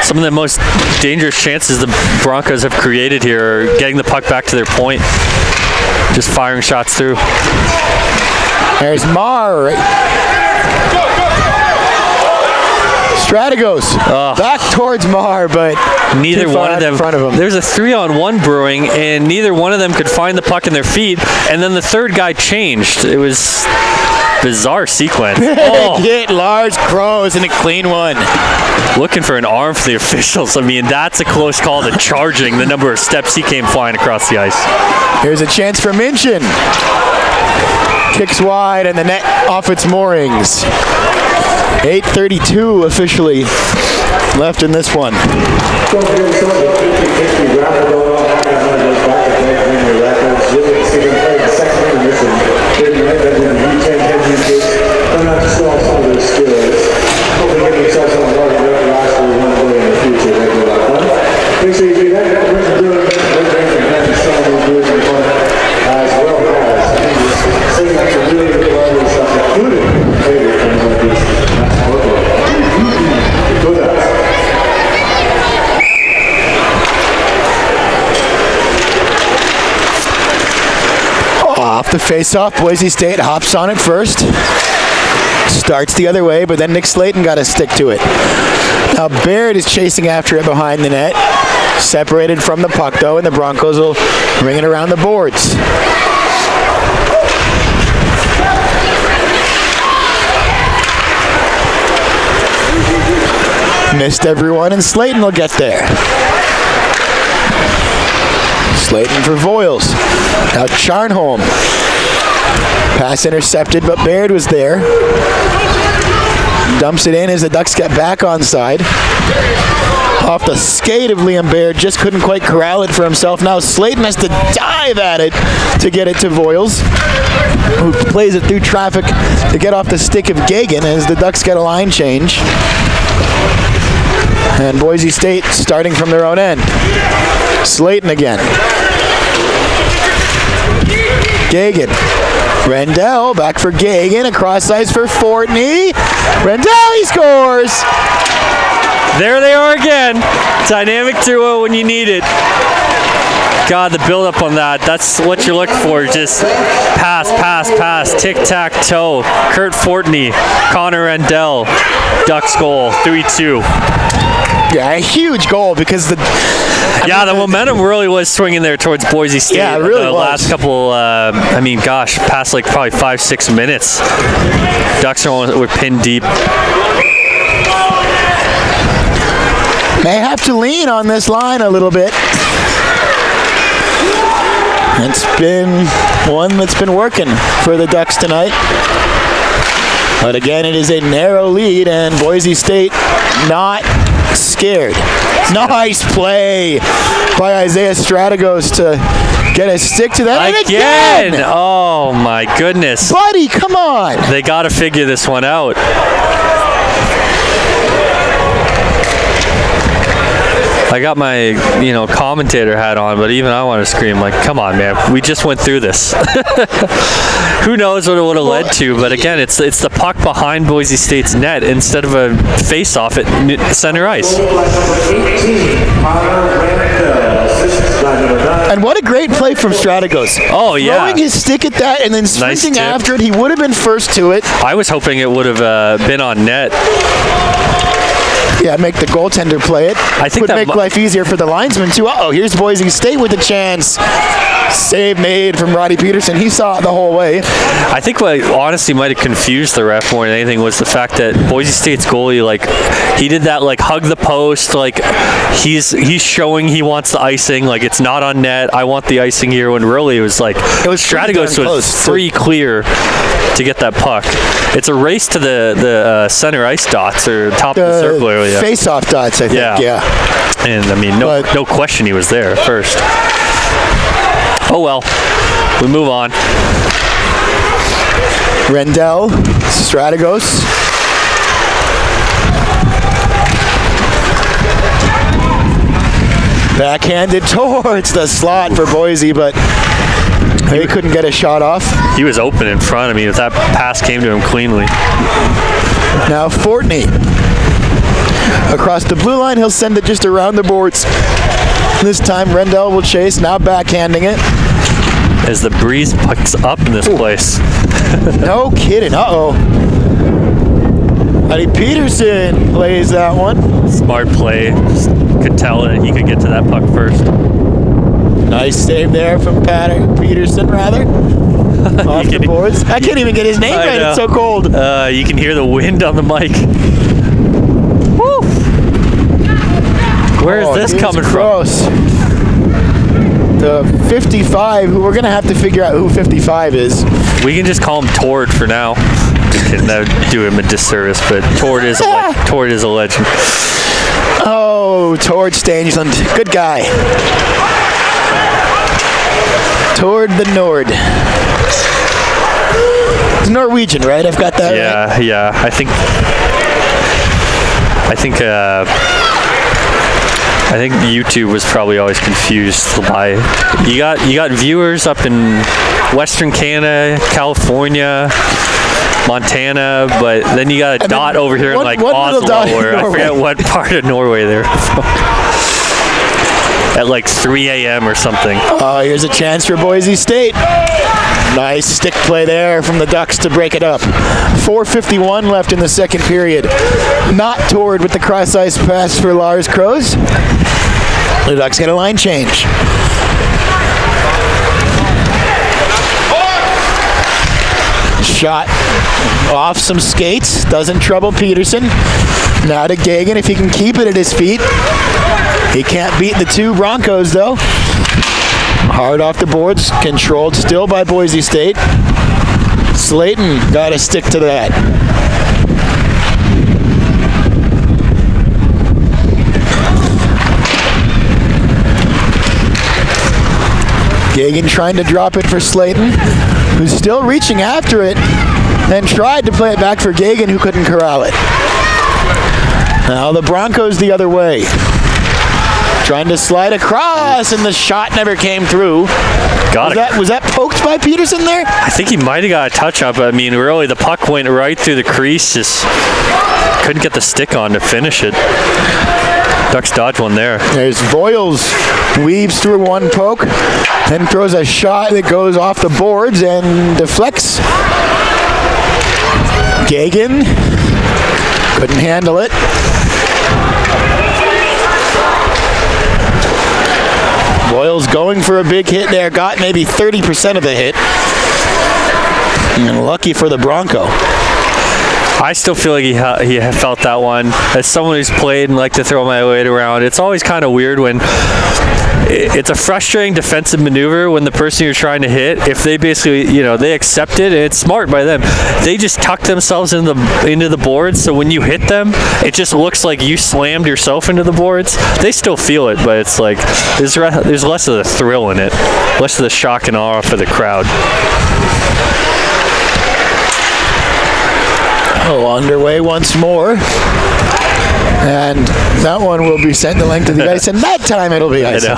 Some of the most dangerous chances the Broncos have created here are getting the puck back to their point. Just firing shots through. There's Marr. Strategos back towards Marr, but neither one of them. In front of him. There's a 3-on-1 brewing, and neither one of them could find the puck in their feet. And then the third guy changed. It was bizarre sequence. Hit Lars Kroos and a clean one. Looking for an arm for the officials. I mean, that's a close call to charging the number of steps he came flying across the ice. Here's a chance for Minchin. Kicks wide and the net off its moorings. 8:32 officially left in this one. Off the face-off, Boise State hops on it first. Starts the other way, but then Nick Slayton got to stick to it. Now Baird is chasing after it behind the net. Separated from the puck, though, and the Broncos will bring it around the boards. Missed everyone, and Slayton will get there. Slayton for Voiles. Now Charnholm. Pass intercepted, but Baird was there. Dumps it in as the Ducks get back onside. Off the skate of Liam Baird, just couldn't quite corral it for himself. Now Slayton has to dive at it to get it to Voiles, who plays it through traffic to get off the stick of Gagan as the Ducks get a line change. And Boise State starting from their own end. Slayton again. Gagan. Rendell back for Gagan. Across ice for Fortney. Rendell, he scores! There they are again. Dynamic duo when you need it. God, the build-up on that. That's what you're looking for. Just pass, pass, pass. Tic-tac-toe. Kurt Fortney. Connor Rendell. Ducks goal. 3-2. Yeah, a huge goal because the momentum really was swinging there towards Boise State. Yeah, it really the was. Last couple, past like probably 5-6 minutes. Ducks were pinned deep. May have to lean on this line a little bit. It's been one that's been working for the Ducks tonight. But again, it is a narrow lead, and Boise State not scared. Nice play by Isaiah Strategos to get a stick to that. And again! Oh my goodness. Buddy, come on. They got to figure this one out. I got my, commentator hat on, but even I want to scream, like, come on, man. We just went through this. Who knows what it would have led to, but again, it's the puck behind Boise State's net instead of a face-off at center ice. And what a great play from Strategos. Oh, yeah. Throwing his stick at that and then sprinting after it. He would have been first to it. I was hoping it would have been on net. Yeah, make the goaltender play it. I think would make life easier for the linesman too. Uh-oh, here's Boise State with a chance. Save made from Roddy Peterson. He saw it the whole way. I think what honestly might have confused the ref more than anything was the fact that Boise State's goalie, he did that, hug the post, he's showing he wants the icing, it's not on net. I want the icing here. When really it was Strategos was free clear to get that puck. It's a race to the center ice dots or top of the circle area. Face-off dots, I think. Yeah. And no question he was there first. Oh well, we move on. Rendell, Strategos. Backhanded towards the slot for Boise, but he couldn't get a shot off. He was open in front. If that pass came to him cleanly. Now Fortney. Across the blue line, he'll send it just around the boards. This time Rendell will chase, now backhanding it. As the breeze picks up in this place. No kidding, uh-oh. Roddy Peterson plays that one. Smart play. Just could tell that he could get to that puck first. Nice save there from Peterson, rather. Off the boards. I can't even get his name right, it's so cold. You can hear the wind on the mic. Woo! Where is this coming from? The 55, who we're going to have to figure out who 55 is. We can just call him Tord for now. That would do him a disservice, but Tord is a legend. Oh, Tord Stangeland. Good guy. Tord the Nord. It's Norwegian, right? I've got that right? Yeah. I think YouTube was probably always confused by you got viewers up in Western Canada, California, Montana, but then you got a dot over here in Oslo, or I forget what part of Norway they're from. At 3 a.m. or something. Oh, here's a chance for Boise State. Nice stick play there from the Ducks to break it up. 4:51 left in the second period. Not toward with the cross-ice pass for Lars Kroos. The Ducks get a line change. Shot off some skates. Doesn't trouble Peterson. Now to Gagan if he can keep it at his feet. He can't beat the two Broncos though. Hard off the boards, controlled still by Boise State. Slayton got to stick to that. Gagan trying to drop it for Slayton, who's still reaching after it, and tried to play it back for Gagan, who couldn't corral it. Now the Broncos the other way. Trying to slide across, and the shot never came through. Was that poked by Peterson there? I think he might have got a touch up. I mean, really, the puck went right through the crease. Just couldn't get the stick on to finish it. Ducks dodge one there. There's Voiles, weaves through one poke, then throws a shot that goes off the boards and deflects. Gagan couldn't handle it. Voiles going for a big hit there, got maybe 30% of the hit. And lucky for the Bronco. I still feel like he felt that one. As someone who's played and like to throw my weight around, it's always kind of weird when it's a frustrating defensive maneuver when the person you're trying to hit, if they basically, they accept it, and it's smart by them. They just tuck themselves into the boards, so when you hit them, it just looks like you slammed yourself into the boards. They still feel it, but it's like there's less of the thrill in it, less of the shock and awe for the crowd. Underway once more. And that one will be sent the length of the ice, and that time it'll be ice. I know.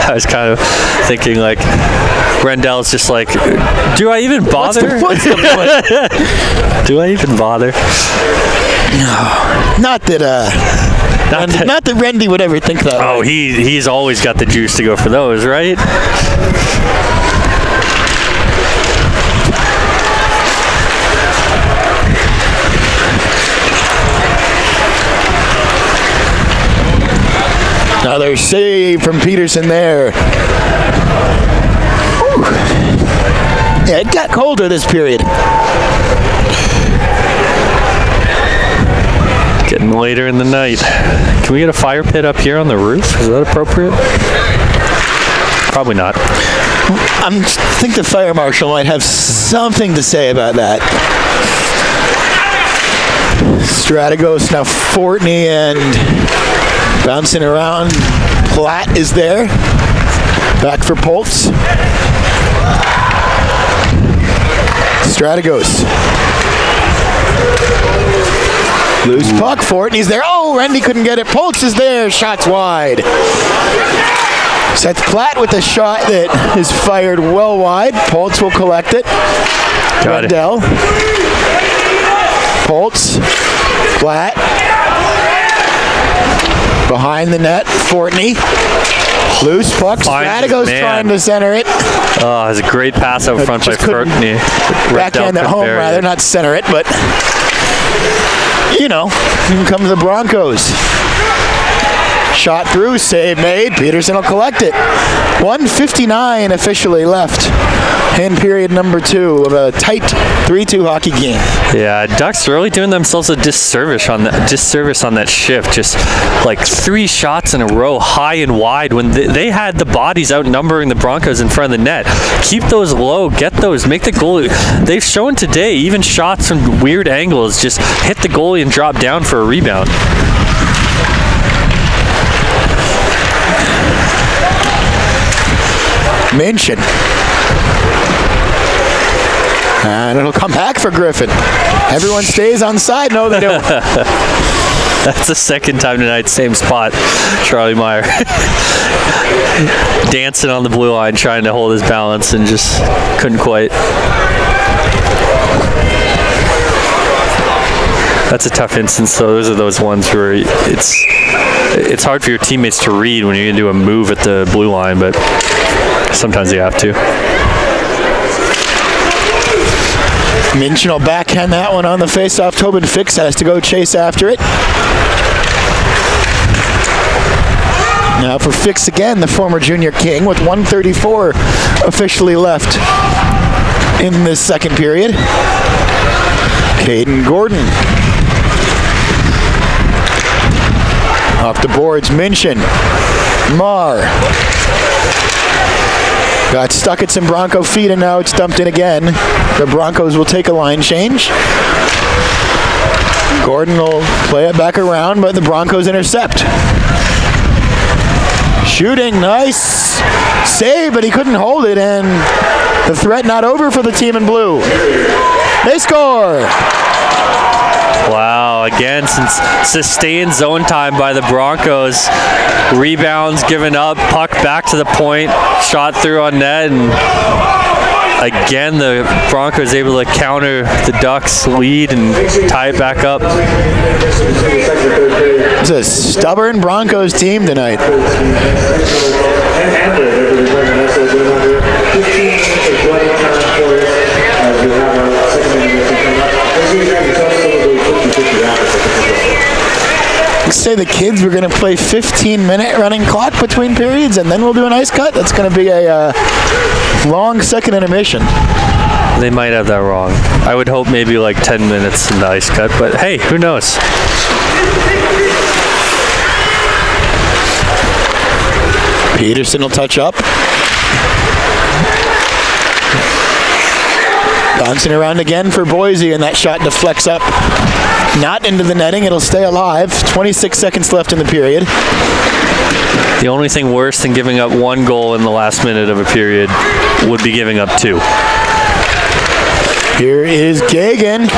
I was kind of thinking, like, Rendell's just like, do I even bother? What's the point? Do I even bother? No. Not that Rendy would ever think that. Oh, he's always got the juice to go for those, right? Another save from Peterson there. Ooh. Yeah, it got colder this period. Getting later in the night. Can we get a fire pit up here on the roof? Is that appropriate? Probably not. I think the fire marshal might have something to say about that. Strategos, now Fortney, and bouncing around. Platt is there. Back for Poltz. Strategos. Loose puck. Fortney's there. Oh, Rendy couldn't get it. Poltz is there. Shots wide. Sets Platt with a shot that is fired well wide. Poltz will collect it. Rendell. Poltz. Platt. Behind the net, Fortney. Loose puck. Strategos trying to center it. Oh, it's a great pass out front by Fortney. Backhand at home, rather, not center it, but here comes the Broncos. Shot through, save made. Peterson will collect it. 1:59 officially left in period number 2 of a tight 3-2 hockey game. Yeah, Ducks really doing themselves a disservice on that shift. Just like 3 shots in a row, high and wide, when they had the bodies outnumbering the Broncos in front of the net. Keep those low, get those, make the goalie. They've shown today, even shots from weird angles, just hit the goalie and drop down for a rebound. Minchin. And it'll come back for Griffin. Everyone stays on side. No, they don't. That's the second time tonight, same spot. Charlie Meyer. Dancing on the blue line, trying to hold his balance, and just couldn't quite. That's a tough instance, though. Those are those ones where it's hard for your teammates to read when you're going to do a move at the blue line, but sometimes you have to. Minchin will backhand that one on the face-off. Tobin Fix has to go chase after it. Now for Fix again, the former junior king, with 1:34 officially left in this second period. Caden Gordon. Off the boards, Minchin. Marr. Got stuck at some Bronco feet and now it's dumped in again. The Broncos will take a line change. Gordon will play it back around, but the Broncos intercept. Shooting, nice save, but he couldn't hold it, and the threat not over for the team in blue. They score. Wow, again, since sustained zone time by the Broncos. Rebounds given up, puck back to the point, shot through on net, and again the Broncos able to counter the Ducks' lead and tie it back up. It's a stubborn Broncos team tonight. Say the kids were going to play 15-minute running clock between periods and then we'll do an ice cut. That's going to be a long second intermission. They might have that wrong. I would hope maybe like 10 minutes in the ice cut, but hey, who knows? Peterson will touch up. Bouncing around again for Boise, and that shot deflects up. Not into the netting, it'll stay alive. 26 seconds left in the period. The only thing worse than giving up one goal in the last minute of a period would be giving up two. Here is Gagan.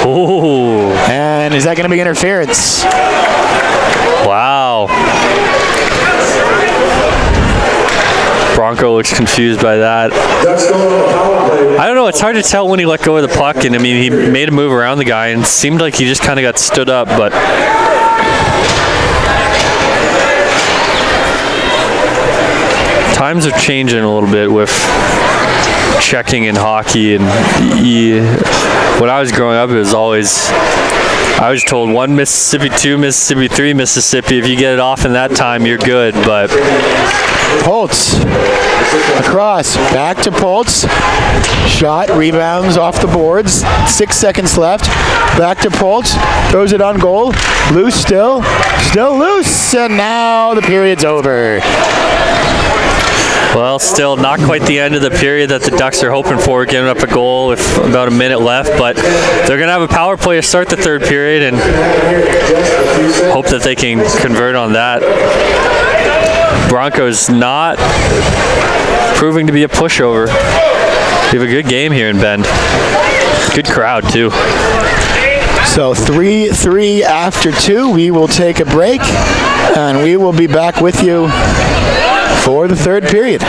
Ooh. And is that going to be interference? Wow. Bronco looks confused by that. I don't know, it's hard to tell when he let go of the puck, and I mean, he made a move around the guy and seemed like he just kind of got stood up, but times are changing a little bit with checking in hockey, and when I was growing up, it was always, I was told 1 Mississippi, 2 Mississippi, 3 Mississippi. If you get it off in that time, you're good, but Poltz across, back to Poltz. Shot, rebounds off the boards. 6 seconds left. Back to Poltz. Throws it on goal. Loose still. Still loose. And now the period's over. well, still not quite the end of the period that the Ducks are hoping for, giving up a goal with about a minute left, but they're going to have a power play to start the third period and hope that they can convert on that. Broncos not proving to be a pushover. We have a good game here in Bend. Good crowd, too. So 3-3 after 2. We will take a break, and we will be back with you for the third period.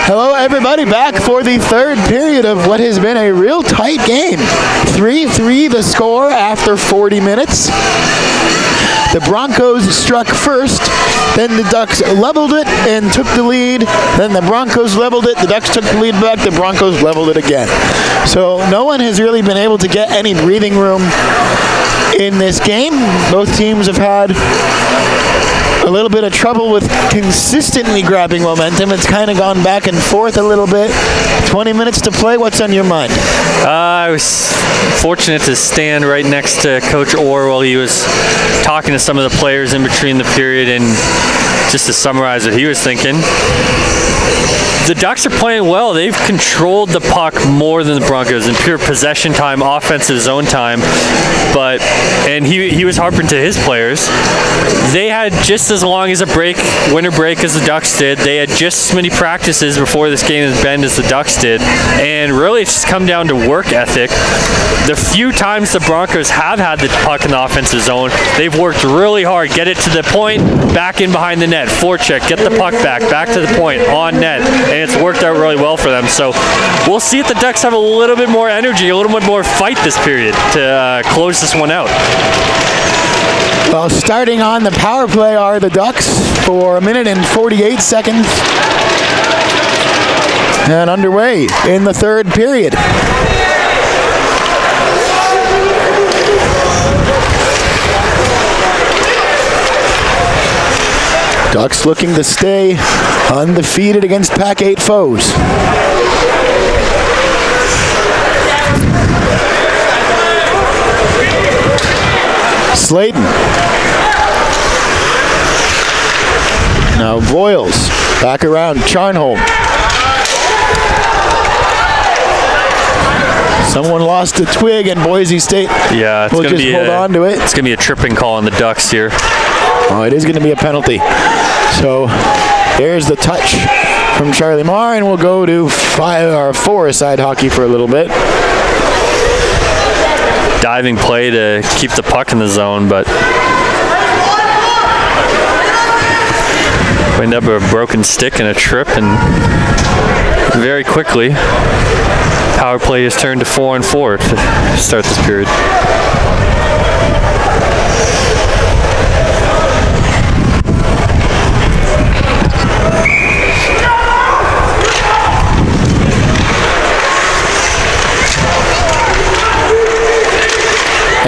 Hello, everybody, back for the third period of what has been a real tight game. 3-3 the score after 40 minutes. The Broncos struck first, then the Ducks leveled it and took the lead. Then the Broncos leveled it, the Ducks took the lead back, the Broncos leveled it again. So no one has really been able to get any breathing room in this game. Both teams have had a little bit of trouble with consistently grabbing momentum. It's kind of gone back and forth a little bit. 20 minutes to play. What's on your mind? I was fortunate to stand right next to Coach Orr while he was talking to some of the players in between the period, and just to summarize what he was thinking, the Ducks are playing well. They've controlled the puck more than the Broncos in pure possession time, offensive zone time. And he was harping to his players. They had just as long as a winter break as the Ducks did. They had just as many practices before this game has been as the Ducks did. And really it's just come down to work ethic. The few times the Broncos have had the puck in the offensive zone, they've worked really hard. Get it to the point, back in behind the net, forecheck, get the puck back to the point, on net. And it's worked out really well for them. So we'll see if the Ducks have a little bit more energy, a little bit more fight this period to close this one out. Well, starting on the power play are the Ducks for 1 minute and 48 seconds. And underway in the third period. Ducks looking to stay undefeated against Pac-8 foes. Slayton. Now Voiles back around Charnholm. Someone lost a twig and Boise State Yeah, will just hold on to it. It's going to be a tripping call on the Ducks here. Oh, it is going to be a penalty. So there's the touch from Charlie Marr, and we'll go to 4-side hockey for a little bit. Diving play to keep the puck in the zone, but we end up with a broken stick and a trip, and very quickly power play is turned to 4-on-4 to start this period.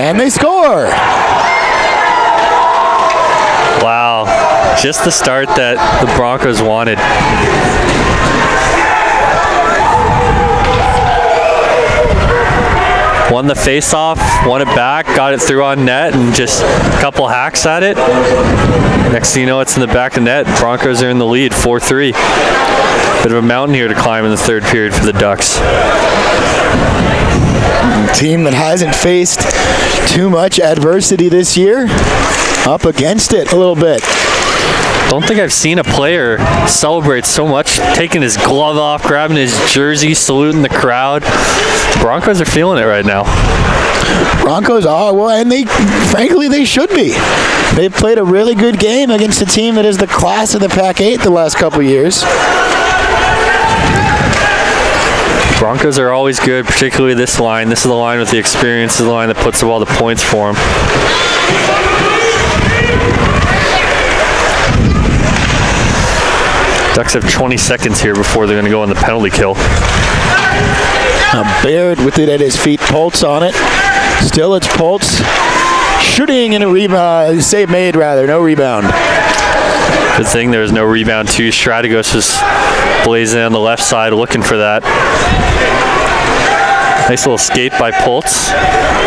And they score! Wow, just the start that the Broncos wanted. Won the face-off, won it back, got it through on net, and just a couple hacks at it. Next thing you know, it's in the back of net. Broncos are in the lead, 4-3. Bit of a mountain here to climb in the third period for the Ducks. Team that hasn't faced too much adversity this year, up against it a little bit. Don't think I've seen a player celebrate so much, taking his glove off, grabbing his jersey, saluting the crowd. Broncos are feeling it right now. Broncos are, well, and frankly, they should be. They've played a really good game against a team that is the class of the Pac-8 the last couple years. Broncos are always good, particularly this line. This is the line with the experience. This is the line that puts up all the points for them. Ducks have 20 seconds here before they're going to go on the penalty kill. Baird with it at his feet. Poltz on it. Still it's Poltz. Shooting and a rebound. Save made, rather. No rebound. Good thing there was no rebound, too. Strategos was blazing on the left side looking for that. Nice little skate by Poltz.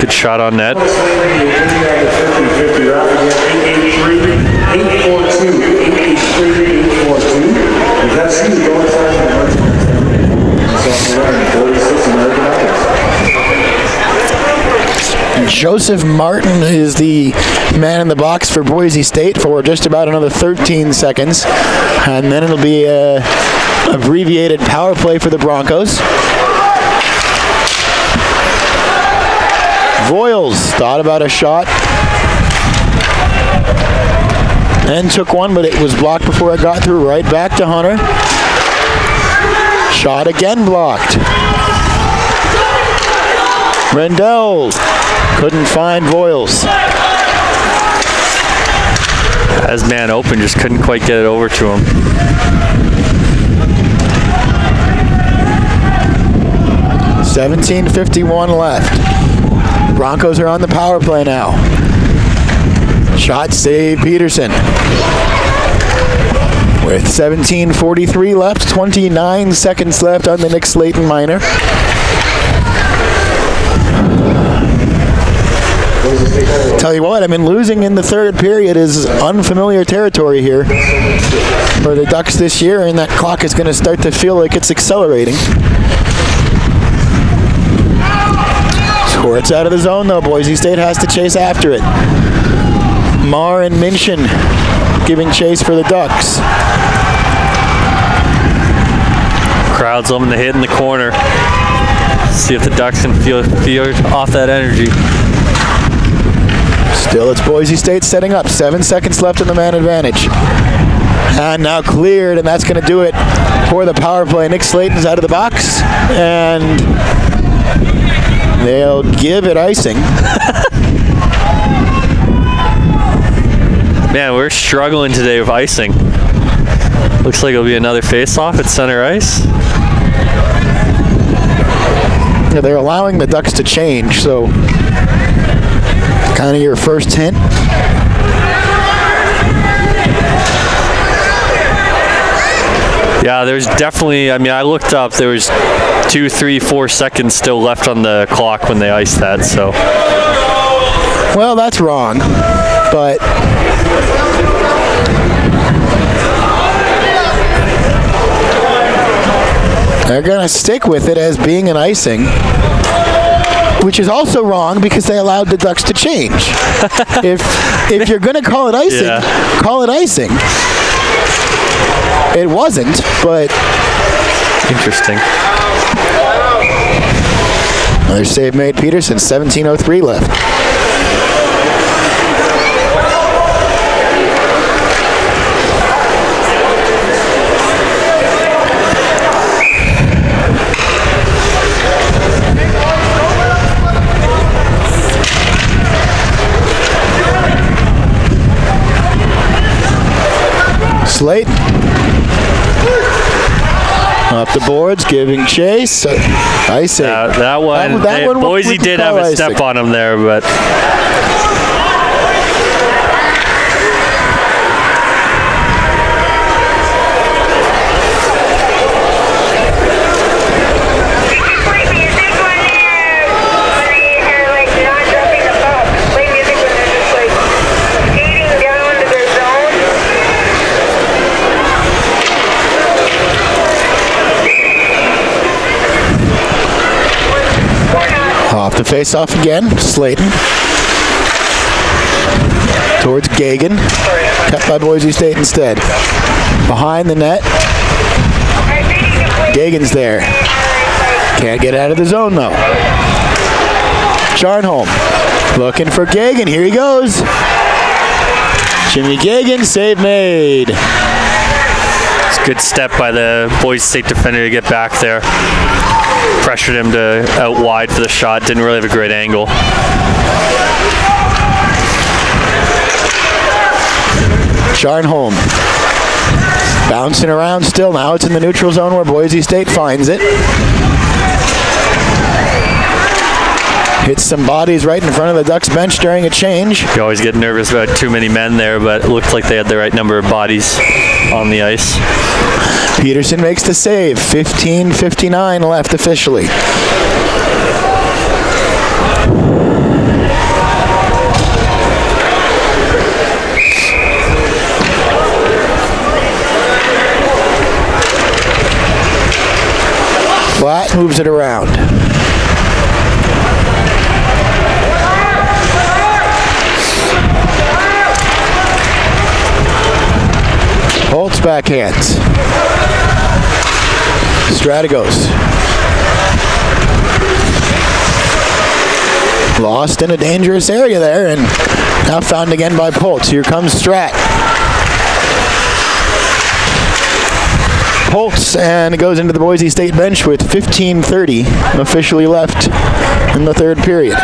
Good shot on net. Joseph Martin is the man in the box for Boise State for just about another 13 seconds. And then it'll be an abbreviated power play for the Broncos. Voiles thought about a shot and took one, but it was blocked before it got through. Right back to Hunter. Shot again blocked. Rendell couldn't find Voiles. As man open, just couldn't quite get it over to him. $17:51 left. Broncos are on the power play now. Shot save Peterson. With 17:43 left, 29 seconds left on the Nick Slayton minor. Tell you what, I mean, losing in the third period is unfamiliar territory here for the Ducks this year, and that clock is going to start to feel like it's accelerating. Squirts out of the zone, though. Boise State has to chase after it. Marr and Minchin giving chase for the Ducks. Crowd's loving the hit in the corner. See if the Ducks can feel off that energy. Still, it's Boise State setting up. 7 seconds left in the man advantage. And now cleared, and that's going to do it for the power play. Nick Slayton's out of the box, and they'll give it icing. Man, we're struggling today with icing. Looks like it'll be another face-off at center ice. Yeah, they're allowing the Ducks to change, so kind of your first hint. Yeah, there's definitely, I mean, I looked up, there was 2, 3, 4 seconds still left on the clock when they iced that, so. Well, that's wrong, but they're going to stick with it as being an icing, which is also wrong because they allowed the Ducks to change. If you're going to call it icing, call it icing. It wasn't, but interesting. Another save made Peterson. 17:03 left. Slayton up the boards, giving chase. Icing. That one Boise did have a step on him there, but off the face-off again, Slayton. Towards Gagan. Kept by Boise State instead. Behind the net. Gagan's there. Can't get out of the zone, though. Charnholm looking for Gagan. Here he goes. Jimmy Gagan, save made. It's a good step by the Boise State defender to get back there. Pressured him to out wide for the shot. Didn't really have a great angle. Charnholm bouncing around still. Now it's in the neutral zone where Boise State finds it. Hits some bodies right in front of the Ducks bench during a change. You always get nervous about too many men there, but it looked like they had the right number of bodies on the ice. Peterson makes the save. 15:59 left officially. Flat moves it around. Holtz backhands. Strategos. Lost in a dangerous area there, and now found again by Poltz. Here comes Strat. Holtz, and it goes into the Boise State bench with 15:30 officially left in the third period.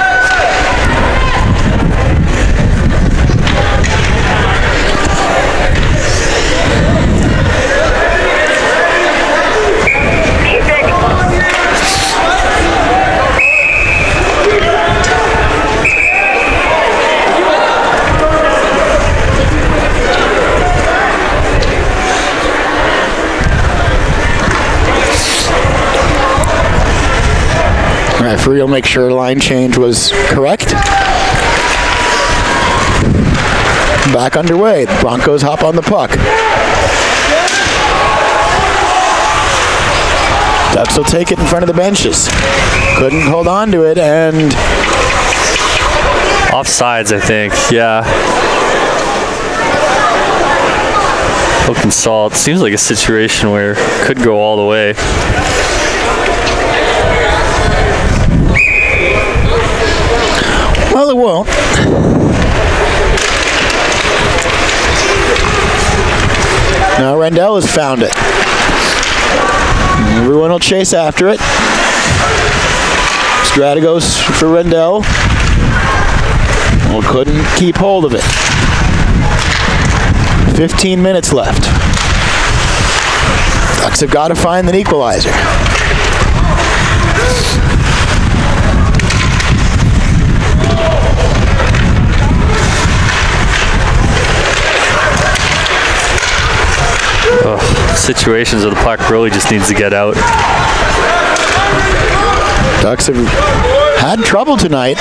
Referee will make sure line change was correct. Back underway. The Broncos hop on the puck. Ducks will take it in front of the benches. Couldn't hold on to it, and offsides, I think. Yeah. Poking salt. Seems like a situation where it could go all the way. Well, it won't. Now Rendell has found it. Everyone will chase after it. Strata goes for Rendell. Well, couldn't keep hold of it. 15 minutes left. Ducks have got to find an equalizer. Situations where the puck really just needs to get out. Ducks have had trouble tonight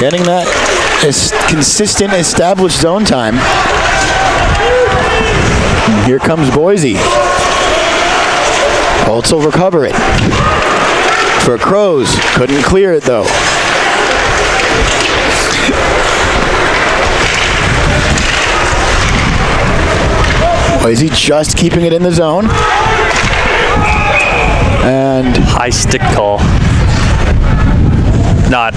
getting that consistent established zone time. And here comes Boise. Holtz will recover it. For Crows, couldn't clear it though. Boise just keeping it in the zone. And high stick call. Not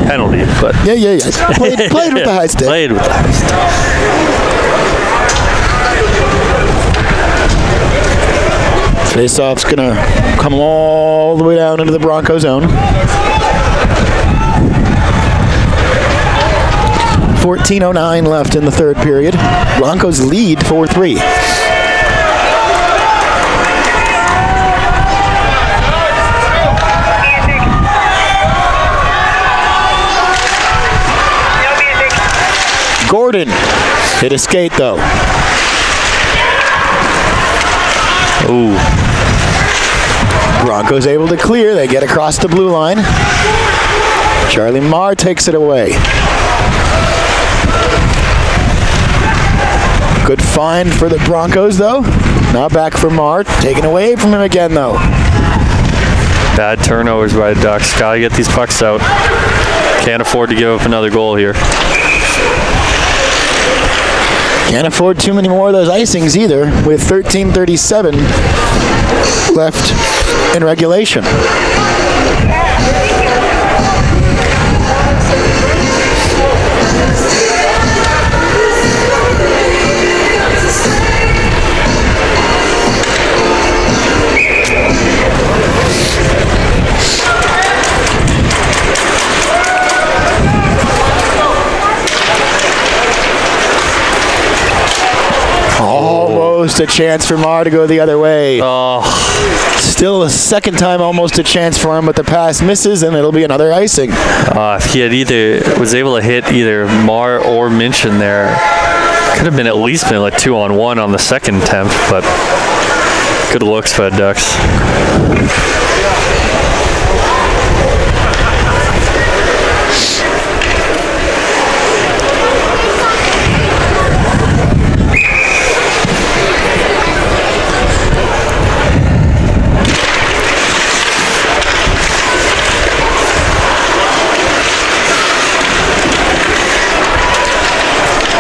penalty, but yeah. Played with the high stick. Played with the high stick. Face-off's gonna come all the way down into the Bronco zone. 14:09 left in the third period. Broncos lead 4-3. Gordon hit a skate though. Ooh. Broncos able to clear. They get across the blue line. Charlie Marr takes it away. Good find for the Broncos, though. Now back for Marr. Taken away from him again, though. Bad turnovers by the Ducks. Gotta get these pucks out. Can't afford to give up another goal here. Can't afford too many more of those icings either, with 13:37 left in regulation. Almost a chance for Marr to go the other way. Oh. Still a second time almost a chance for him, but the pass misses and it'll be another icing. If he had was able to hit either Marr or Minchin there, could have been at least been like 2-on-1 on the second attempt, but good looks for the Ducks.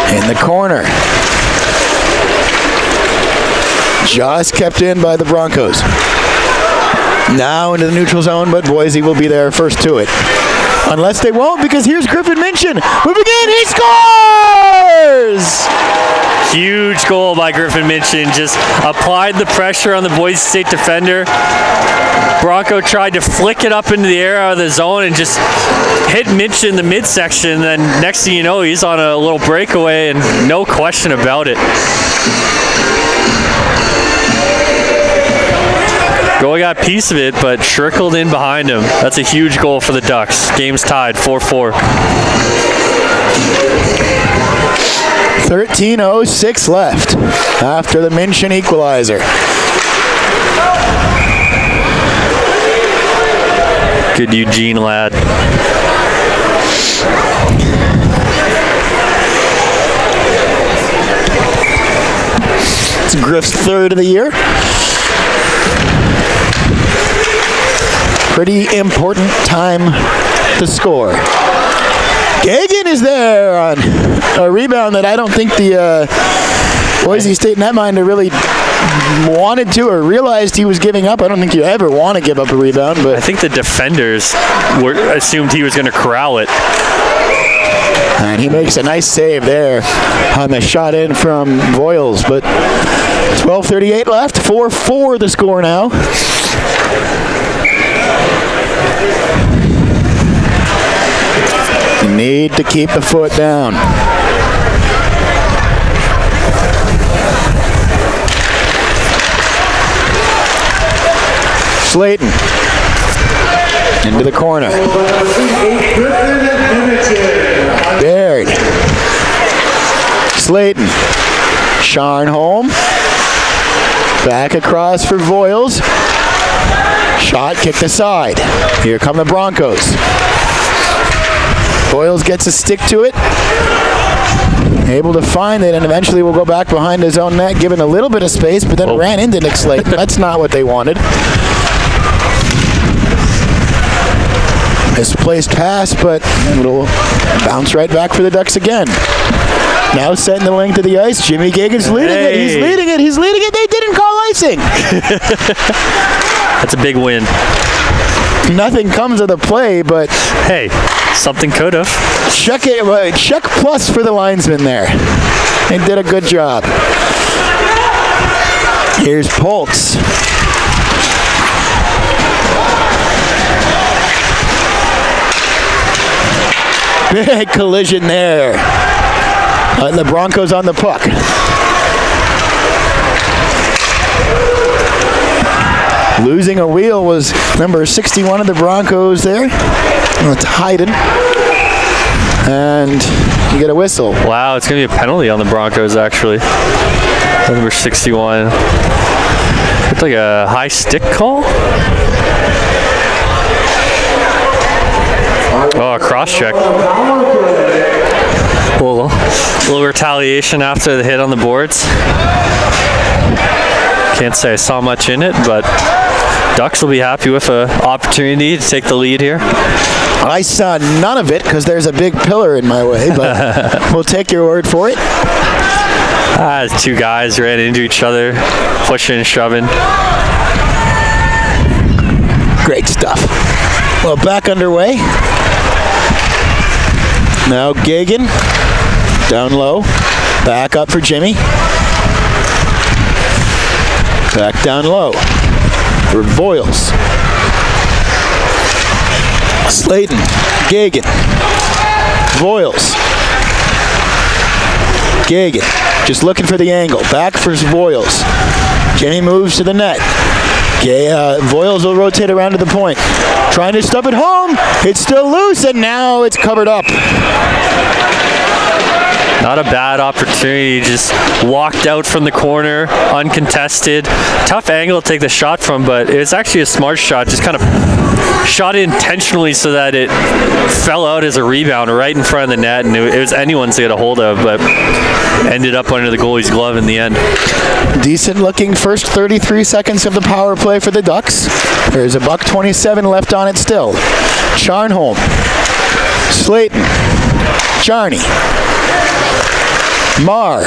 In the corner. Just kept in by the Broncos. Now into the neutral zone, but Boise will be there first to it. Unless they won't, because here's Griffin Minchin. Moving in, he scores! Huge goal by Griffin Minchin. Just applied the pressure on the Boise State defender. Bronco tried to flick it up into the air out of the zone and just hit Minchin in the midsection. Then next thing you know, he's on a little breakaway, and no question about it. Goalie got a piece of it, but trickled in behind him. That's a huge goal for the Ducks. Game's tied, 4-4. 13:06 left after the Minchin equalizer. Good Eugene lad. It's Griff's third of the year. Pretty important time to score. Gagan is there on a rebound that I don't think the Boise State netminder really wanted to or realized he was giving up. I don't think you ever want to give up a rebound, but I think the defenders assumed he was going to corral it. And he makes a nice save there on the shot in from Voiles. But 12:38 left, 4-4 the score now. You need to keep the foot down. Slayton into the corner. Baird. Slayton. Sharnholm. Back across for Voiles. Shot kicked aside. Here come the Broncos. Voiles gets a stick to it. Able to find it, and eventually will go back behind his own net, given a little bit of space, but then ran into Nick Slayton. That's not what they wanted. Misplaced pass, but it'll bounce right back for the Ducks again. Now setting the link to the ice. Jimmy Gagan's leading it. He's leading it. He's leading it. They didn't call icing. That's a big win. Nothing comes of the play, but hey, something could have. Check plus for the linesman there. They did a good job. Here's Poltz. Big collision there. The Broncos on the puck. Losing a wheel was number 61 of the Broncos there. It's Hayden. And you get a whistle. Wow, it's going to be a penalty on the Broncos, actually. Number 61. It's like a high stick call? Oh, a cross check. A little retaliation after the hit on the boards. Can't say I saw much in it, but Ducks will be happy with an opportunity to take the lead here. I saw none of it because there's a big pillar in my way, but we'll take your word for it. Two guys ran into each other, pushing and shoving. Great stuff. Well, back underway. Now Gagan, down low, back up for Jimmy. Back down low for Voiles. Slayton, Gagan, Voiles. Gagan, just looking for the angle. Back for Voiles. Jimmy moves to the net. Voiles will rotate around to the point. Trying to stop it home. It's still loose, and now it's covered up. Not a bad opportunity. Just walked out from the corner, uncontested. Tough angle to take the shot from, but it was actually a smart shot. Just kind of shot it intentionally so that it fell out as a rebound right in front of the net, and it was anyone's to get a hold of, but ended up under the goalie's glove in the end. Decent looking first 33 seconds of the power play for the Ducks. There's a $1:27 left on it still. Sharnholm, Slayton, Charney, Marr,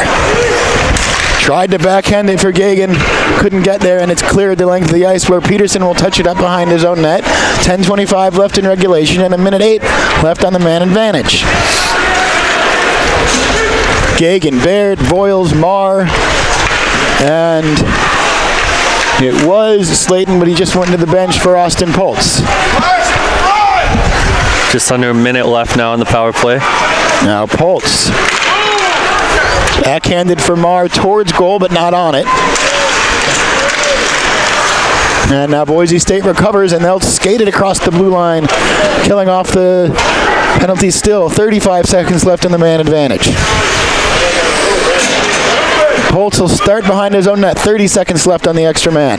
Tried to backhand it for Gagan, couldn't get there, and it's cleared the length of the ice where Peterson will touch it up behind his own net. 10:25 left in regulation and 1:08 left on the man advantage. Gagan, Baird, Voiles, Marr, and it was Slayton, but he just went to the bench for Austin Poltz. Just under a minute left now in the power play. Now Poltz. Backhanded for Marr towards goal, but not on it. And now Boise State recovers, and they'll skate it across the blue line, killing off the penalty still. 35 seconds left in the man advantage. Poltz will start behind his own net. 30 seconds left on the extra man.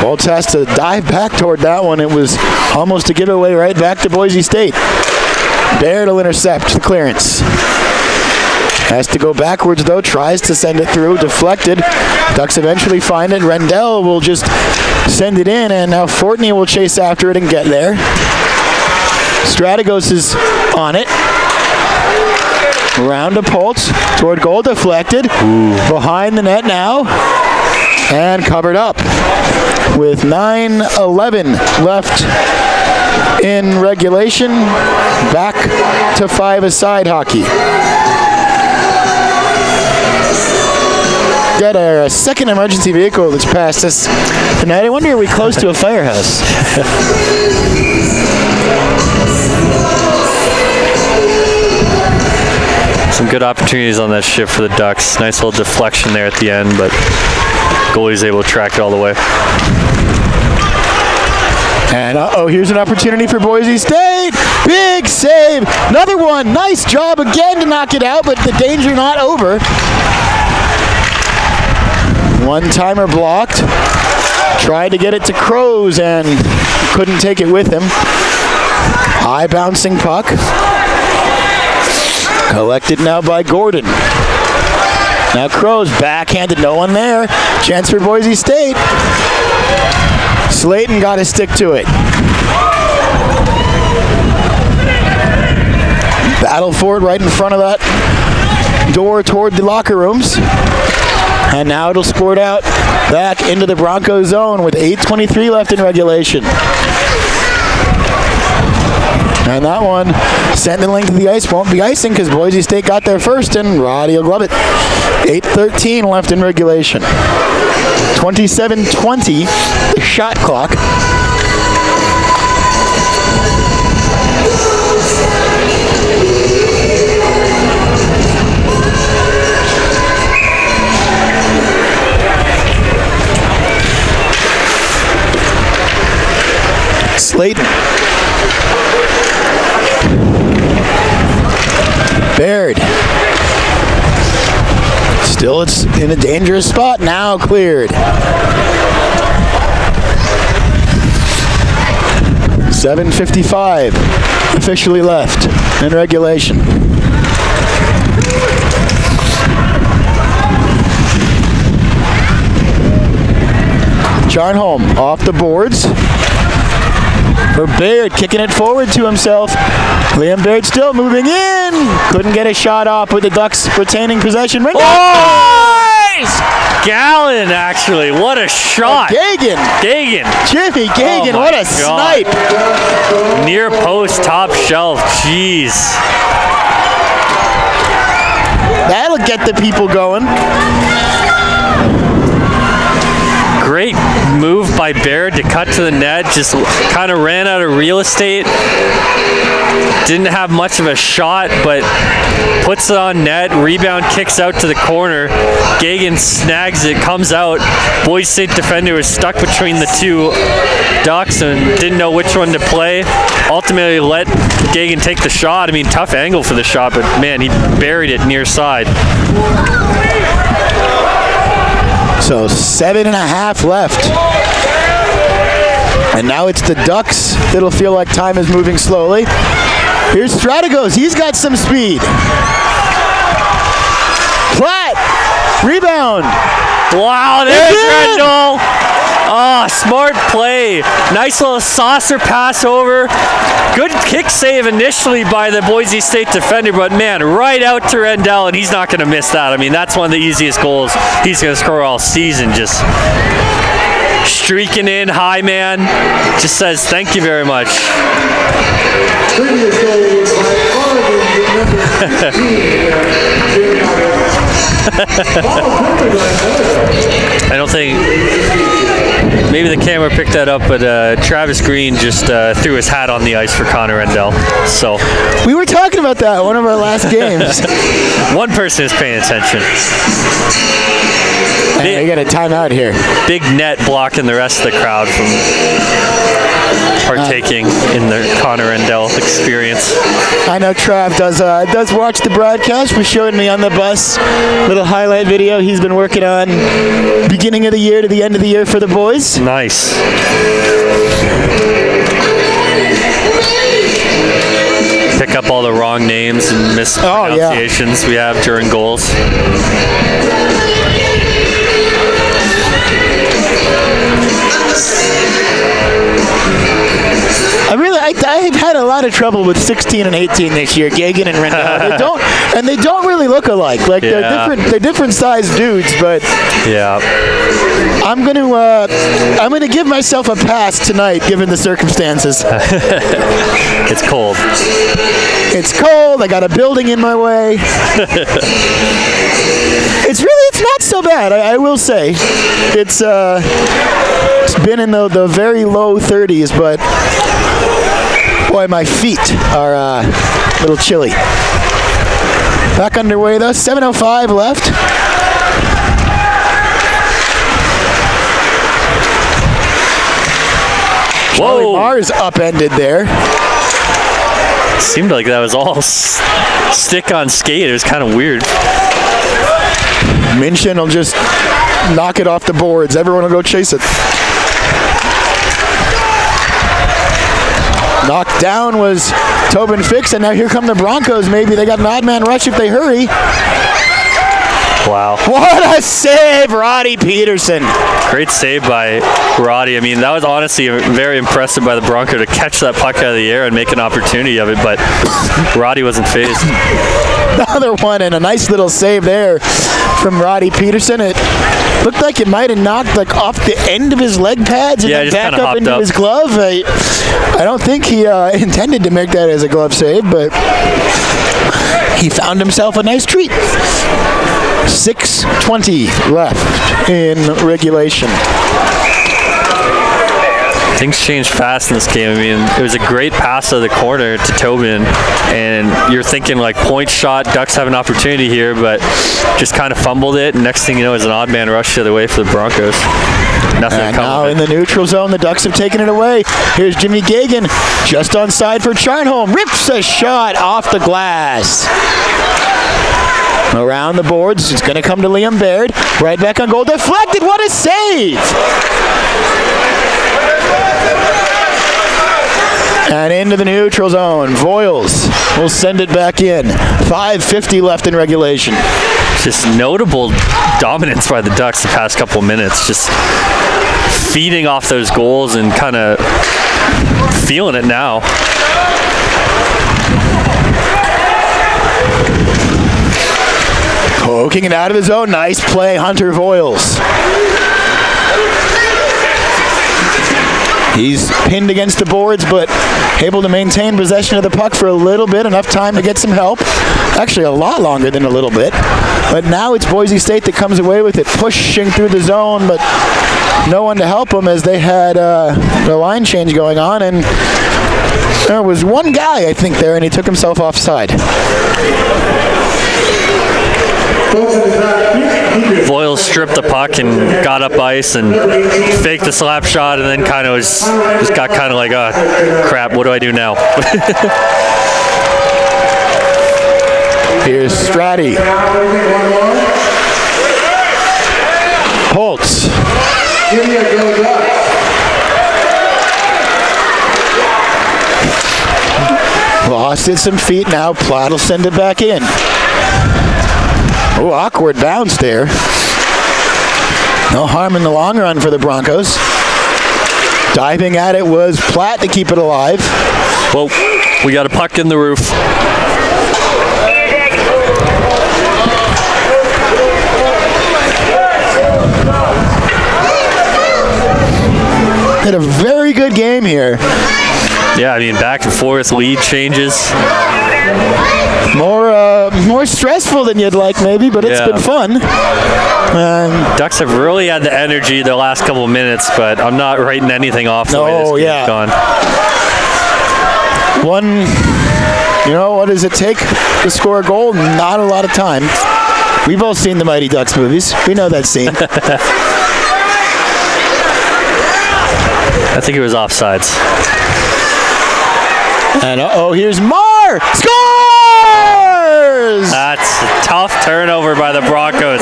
Poltz has to dive back toward that one. It was almost a giveaway right back to Boise State. Baird will intercept the clearance. Has to go backwards though, tries to send it through, deflected. Ducks eventually find it. Rendell will just send it in, and now Fortney will chase after it and get there. Strategos is on it. Round to Poltz, toward goal, deflected. Ooh. Behind the net now, and covered up. With 9:11 left in regulation, back to 5-a-side hockey. Got a second emergency vehicle that's passed us tonight. I wonder, are we close to a firehouse? Some good opportunities on that shift for the Ducks. Nice little deflection there at the end, but goalie's able to track it all the way. And here's an opportunity for Boise State. Big save. Another one. Nice job again to knock it out, but the danger not over. One-timer blocked. Tried to get it to Crows and couldn't take it with him. High bouncing puck. Collected now by Gordon. Now Crows backhanded, no one there. Chance for Boise State. Slayton got to stick to it. Battle for it right in front of that door toward the locker rooms. And now it'll sport out back into the Broncos zone with 8:23 left in regulation. And that one sent the length of the ice. Won't be icing because Boise State got there first, and Roddy will glove it. 8:13 left in regulation. 27:20, the shot clock. Slayton. Baird. Still, it's in a dangerous spot. Now cleared. 7:55 officially left in regulation. Charnholm off the boards. For Baird, kicking it forward to himself. Liam Baird still moving in. Couldn't get a shot off with the Ducks retaining possession. Boys! Gallon, actually. What a shot. Gagan. Jiffy Gagan, what a snipe. Near post, top shelf. Jeez. That'll get the people going. Great move by Baird to cut to the net. Just kind of ran out of real estate. Didn't have much of a shot, but puts it on net. Rebound kicks out to the corner. Gagan snags it, comes out. Boise State defender was stuck between the two Ducks and didn't know which one to play. Ultimately let Gagan take the shot. I mean, tough angle for the shot, but man, he buried it near side. So 7.5 left. And now it's the Ducks that'll feel like time is moving slowly. Here's Strategos. He's got some speed. Platt. Rebound. Wow, there's Rendell. Oh, smart play. Nice little saucer pass over. Good kick save initially by the Boise State defender, but man, right out to Rendell, and he's not going to miss that. I mean, that's one of the easiest goals he's going to score all season. Just streaking in, high man. Just says thank you very much. I don't think, maybe the camera picked that up, but Travis Green just threw his hat on the ice for Connor Rendell. So we were talking about that one of our last games. One person is paying attention. And we got a timeout here. Big net blocking the rest of the crowd from partaking in the Connor Rendell experience. I know Trav does watch the broadcast. Was showing me on the bus little highlight video he's been working on beginning of the year to the end of the year for the boys. Nice. Pick up all the wrong names and mispronunciations we have during goals. I've had a lot of trouble with 16 and 18 this year, Gagan and Rendell. They don't really look alike. Like they're different sized dudes, but yeah. I'm gonna give myself a pass tonight, given the circumstances. It's cold. It's cold. I got a building in my way. It's not so bad. I will say, it's been in the very low 30s, but boy, my feet are a little chilly. Back underway though. 7:05 left. Whoa! Mars upended there. Seemed like that was all stick on skate. It was kind of weird. Minchin will just knock it off the boards. Everyone will go chase it. Knocked down was Tobin Fix, and now here come the Broncos. Maybe they got an odd man rush if they hurry. Wow. What a save, Roddy Peterson. Great save by Roddy. I mean, that was honestly very impressive by the Bronco to catch that puck out of the air and make an opportunity of it, but Roddy wasn't phased. Another one, and a nice little save there from Roddy Peterson. It looked like it might have knocked off the end of his leg pads and then back up into his glove. I don't think he intended to make that as a glove save, but he found himself a nice treat. 6:20 left in regulation. Things changed fast in this game. I mean, it was a great pass out of the corner to Tobin, and you're thinking like point shot, Ducks have an opportunity here, but just kind of fumbled it, and next thing you know is an odd man rush the other way for the Broncos. Nothing and now in the neutral zone, the Ducks have taken it away. Here's Jimmy Gagan, just onside for Charnholm, rips a shot off the glass. Around the boards, it's going to come to Liam Baird. Right back on goal, deflected. What a save! And into the neutral zone. Voiles will send it back in. 5:50 left in regulation. Just notable dominance by the Ducks the past couple of minutes. Just feeding off those goals and kind of feeling it now. Poking it out of his zone. Nice play, Hunter Voiles. He's pinned against the boards, but able to maintain possession of the puck for a little bit, enough time to get some help. Actually, a lot longer than a little bit. But now it's Boise State that comes away with it, pushing through the zone, but no one to help them as they had the line change going on. And there was one guy, I think, there, and he took himself offside. Voiles stripped the puck and got up ice and faked the slap shot, and then kind of just got kind of like, oh, crap, what do I do now? Here's Stratty. Holtz. Lost it some feet now. Platt will send it back in. Oh, awkward bounce there. No harm in the long run for the Broncos. Diving at it was Platt to keep it alive. Well, we got a puck in the roof. Had a very good game here. Yeah, I mean, back and forth, lead changes. More stressful than you'd like, maybe, but it's been fun. Ducks have really had the energy the last couple of minutes, but I'm not writing anything off the way this game's gone. What does it take to score a goal? Not a lot of time. We've all seen the Mighty Ducks movies. We know that scene. I think it was offsides. And here's Marr! Scores! That's a tough turnover by the Broncos.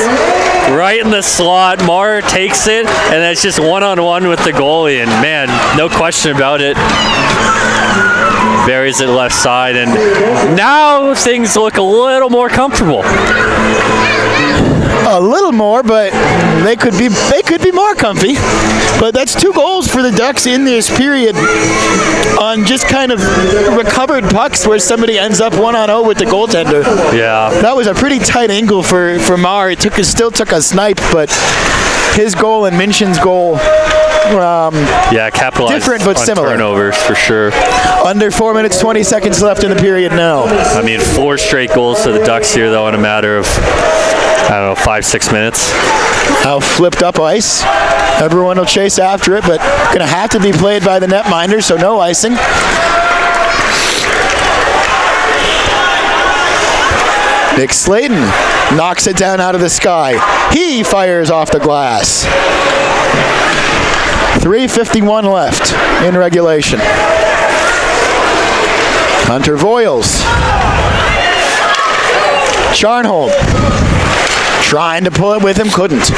Right in the slot, Marr takes it, and it's just one-on-one with the goalie, and man, no question about it. Buries it left side, and now things look a little more comfortable. A little more, but they could be more comfy. But that's 2 goals for the Ducks in this period on just kind of recovered pucks where somebody ends up 1-0 with the goaltender. Yeah. That was a pretty tight angle for Marr. It still took a snipe, but his goal and Minchin's goal capitalized different but on similar. Turnovers for sure. Under 4 minutes, 20 seconds left in the period now. I mean, 4 straight goals for the Ducks here, though, in a matter of, 5-6 minutes. Now flipped up ice. Everyone will chase after it, but going to have to be played by the netminder, so no icing. Nick Slayton knocks it down out of the sky. He fires off the glass. 3:51 left in regulation. Hunter Voiles. Charnholm trying to pull it with him, couldn't.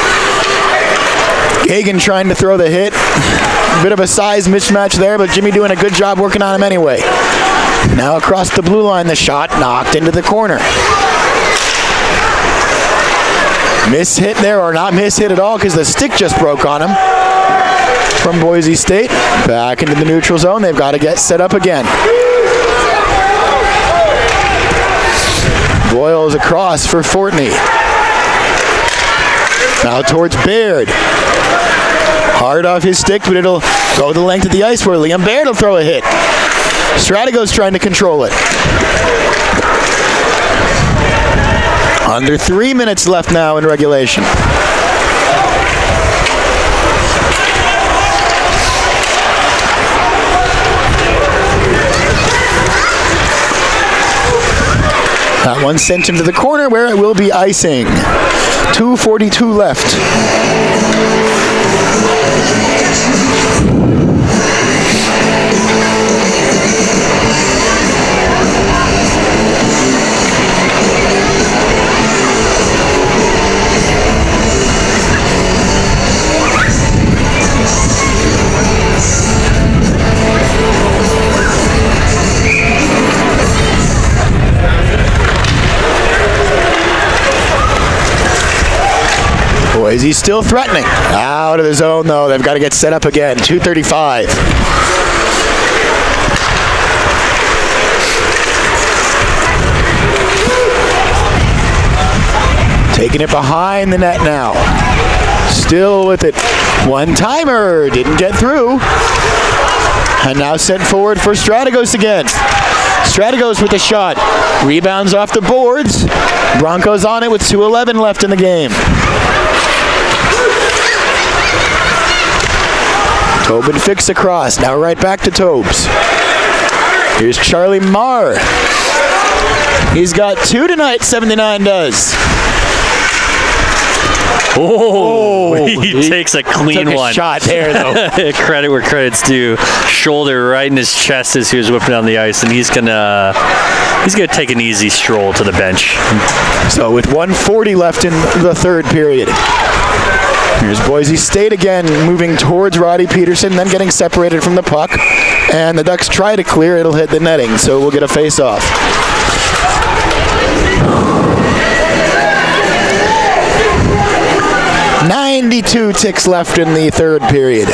Gagan trying to throw the hit. A bit of a size mismatch there, but Jimmy doing a good job working on him anyway. Now across the blue line, the shot knocked into the corner. Miss-hit there, or not miss-hit at all, because the stick just broke on him. From Boise State, back into the neutral zone. They've got to get set up again. Boyles across for Fortney. Now towards Baird. Hard off his stick, but it'll go the length of the ice where Liam Baird will throw a hit. Stratigo's trying to control it. Under 3 minutes left now in regulation. That one sent into the corner where it will be icing. 2:42 left. Boise still threatening. Out of the zone, though. They've got to get set up again. 2:35. Taking it behind the net now. Still with it. One-timer. Didn't get through. And now sent forward for Strategos again. Strategos with the shot. Rebounds off the boards. Broncos on it with 2:11 left in the game. Tobin fix across. Now right back to Tobes. Here's Charlie Marr. He's got 2 tonight, 79 does. He takes a clean one. Shot there, though. Credit where credit's due. Shoulder right in his chest as he was whipping down the ice, and he's gonna take an easy stroll to the bench. So with 1:40 left in the third period. Here's Boise State again, moving towards Roddy Peterson, then getting separated from the puck. And the Ducks try to clear, it'll hit the netting, so we'll get a face-off. 92 ticks left in the third period.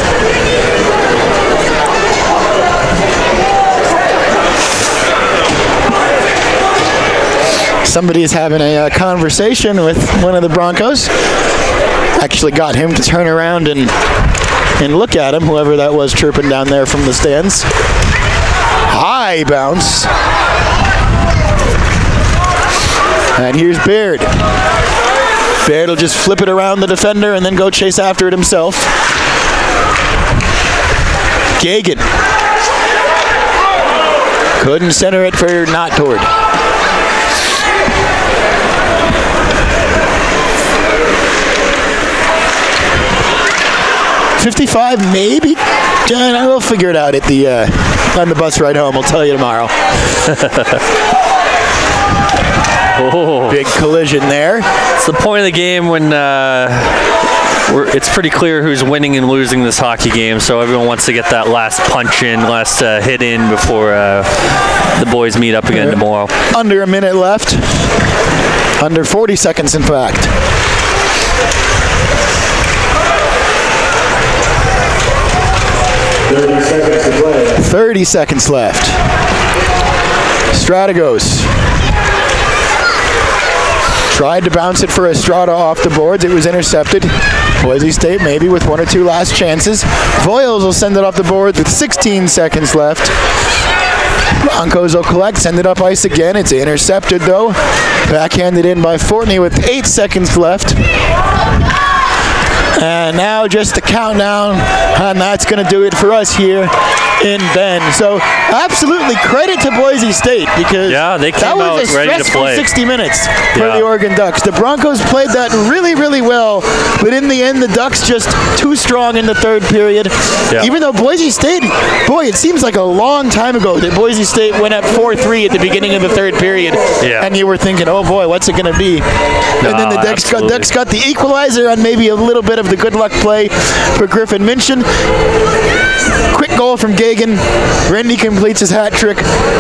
Somebody's having a conversation with one of the Broncos. Actually got him to turn around and look at him, whoever that was chirping down there from the stands. High bounce. And here's Baird. Baird will just flip it around the defender and then go chase after it himself. Gagan. Couldn't center it for Nottord. 55, maybe. We'll figure it out at the on the bus ride home. I'll tell you tomorrow. Oh. Big collision there. It's the point of the game when it's pretty clear who's winning and losing this hockey game. So everyone wants to get that last punch in, last hit in before the boys meet up again tomorrow. Under a minute left. Under 40 seconds, in fact. 30 seconds left. Strategos tried to bounce it for Estrada off the boards. It was intercepted. Boise State maybe with one or two last chances. Voiles will send it off the boards with 16 seconds left. Broncos will collect, send it up ice again. It's intercepted though. Backhanded in by Fortney with 8 seconds left. And now just the countdown, and that's going to do it for us here in Bend. So absolutely credit to Boise State, because they came that was out a ready to stressful play. 60 minutes for the Oregon Ducks. The Broncos played that really, really well, but in the end, the Ducks just too strong in the third period. Yeah. Even though Boise State, boy, it seems like a long time ago that Boise State went up 4-3 at the beginning of the third period, and you were thinking, oh boy, what's it going to be? And then the Ducks got the equalizer on maybe a little bit of the good luck play for Griffin Minchin. Quick goal from Gagan. Rendy completes his hat trick.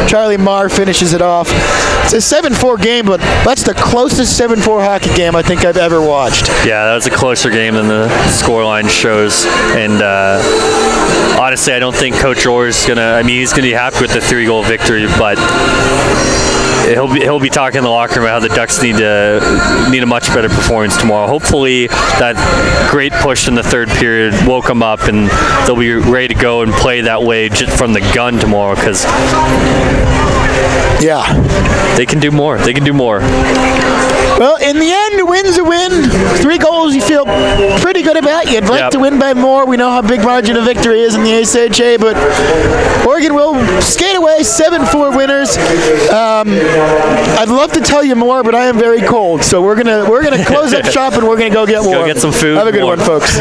Charlie Marr finishes it off. It's a 7-4 game, but that's the closest 7-4 hockey game I think I've ever watched. Yeah, that was a closer game than the scoreline shows. And honestly, I don't think Coach Orr is he's going to be happy with the 3-goal victory, but he'll be talking in the locker room about how the Ducks need a much better performance tomorrow. Hopefully that great push in the third period woke them up and they'll be ready to go and play that way just from the gun tomorrow, because they can do more. They can do more. Well, in the end, a win's a win. 3 goals you feel pretty good about. You'd like to win by more. We know how big margin of victory is in the ACHA, but Oregon will skate away 7-4 winners. I'd love to tell you more, but I am very cold. So we're gonna close up shop and we're gonna go get warm. Go get some food. Have a good one, folks.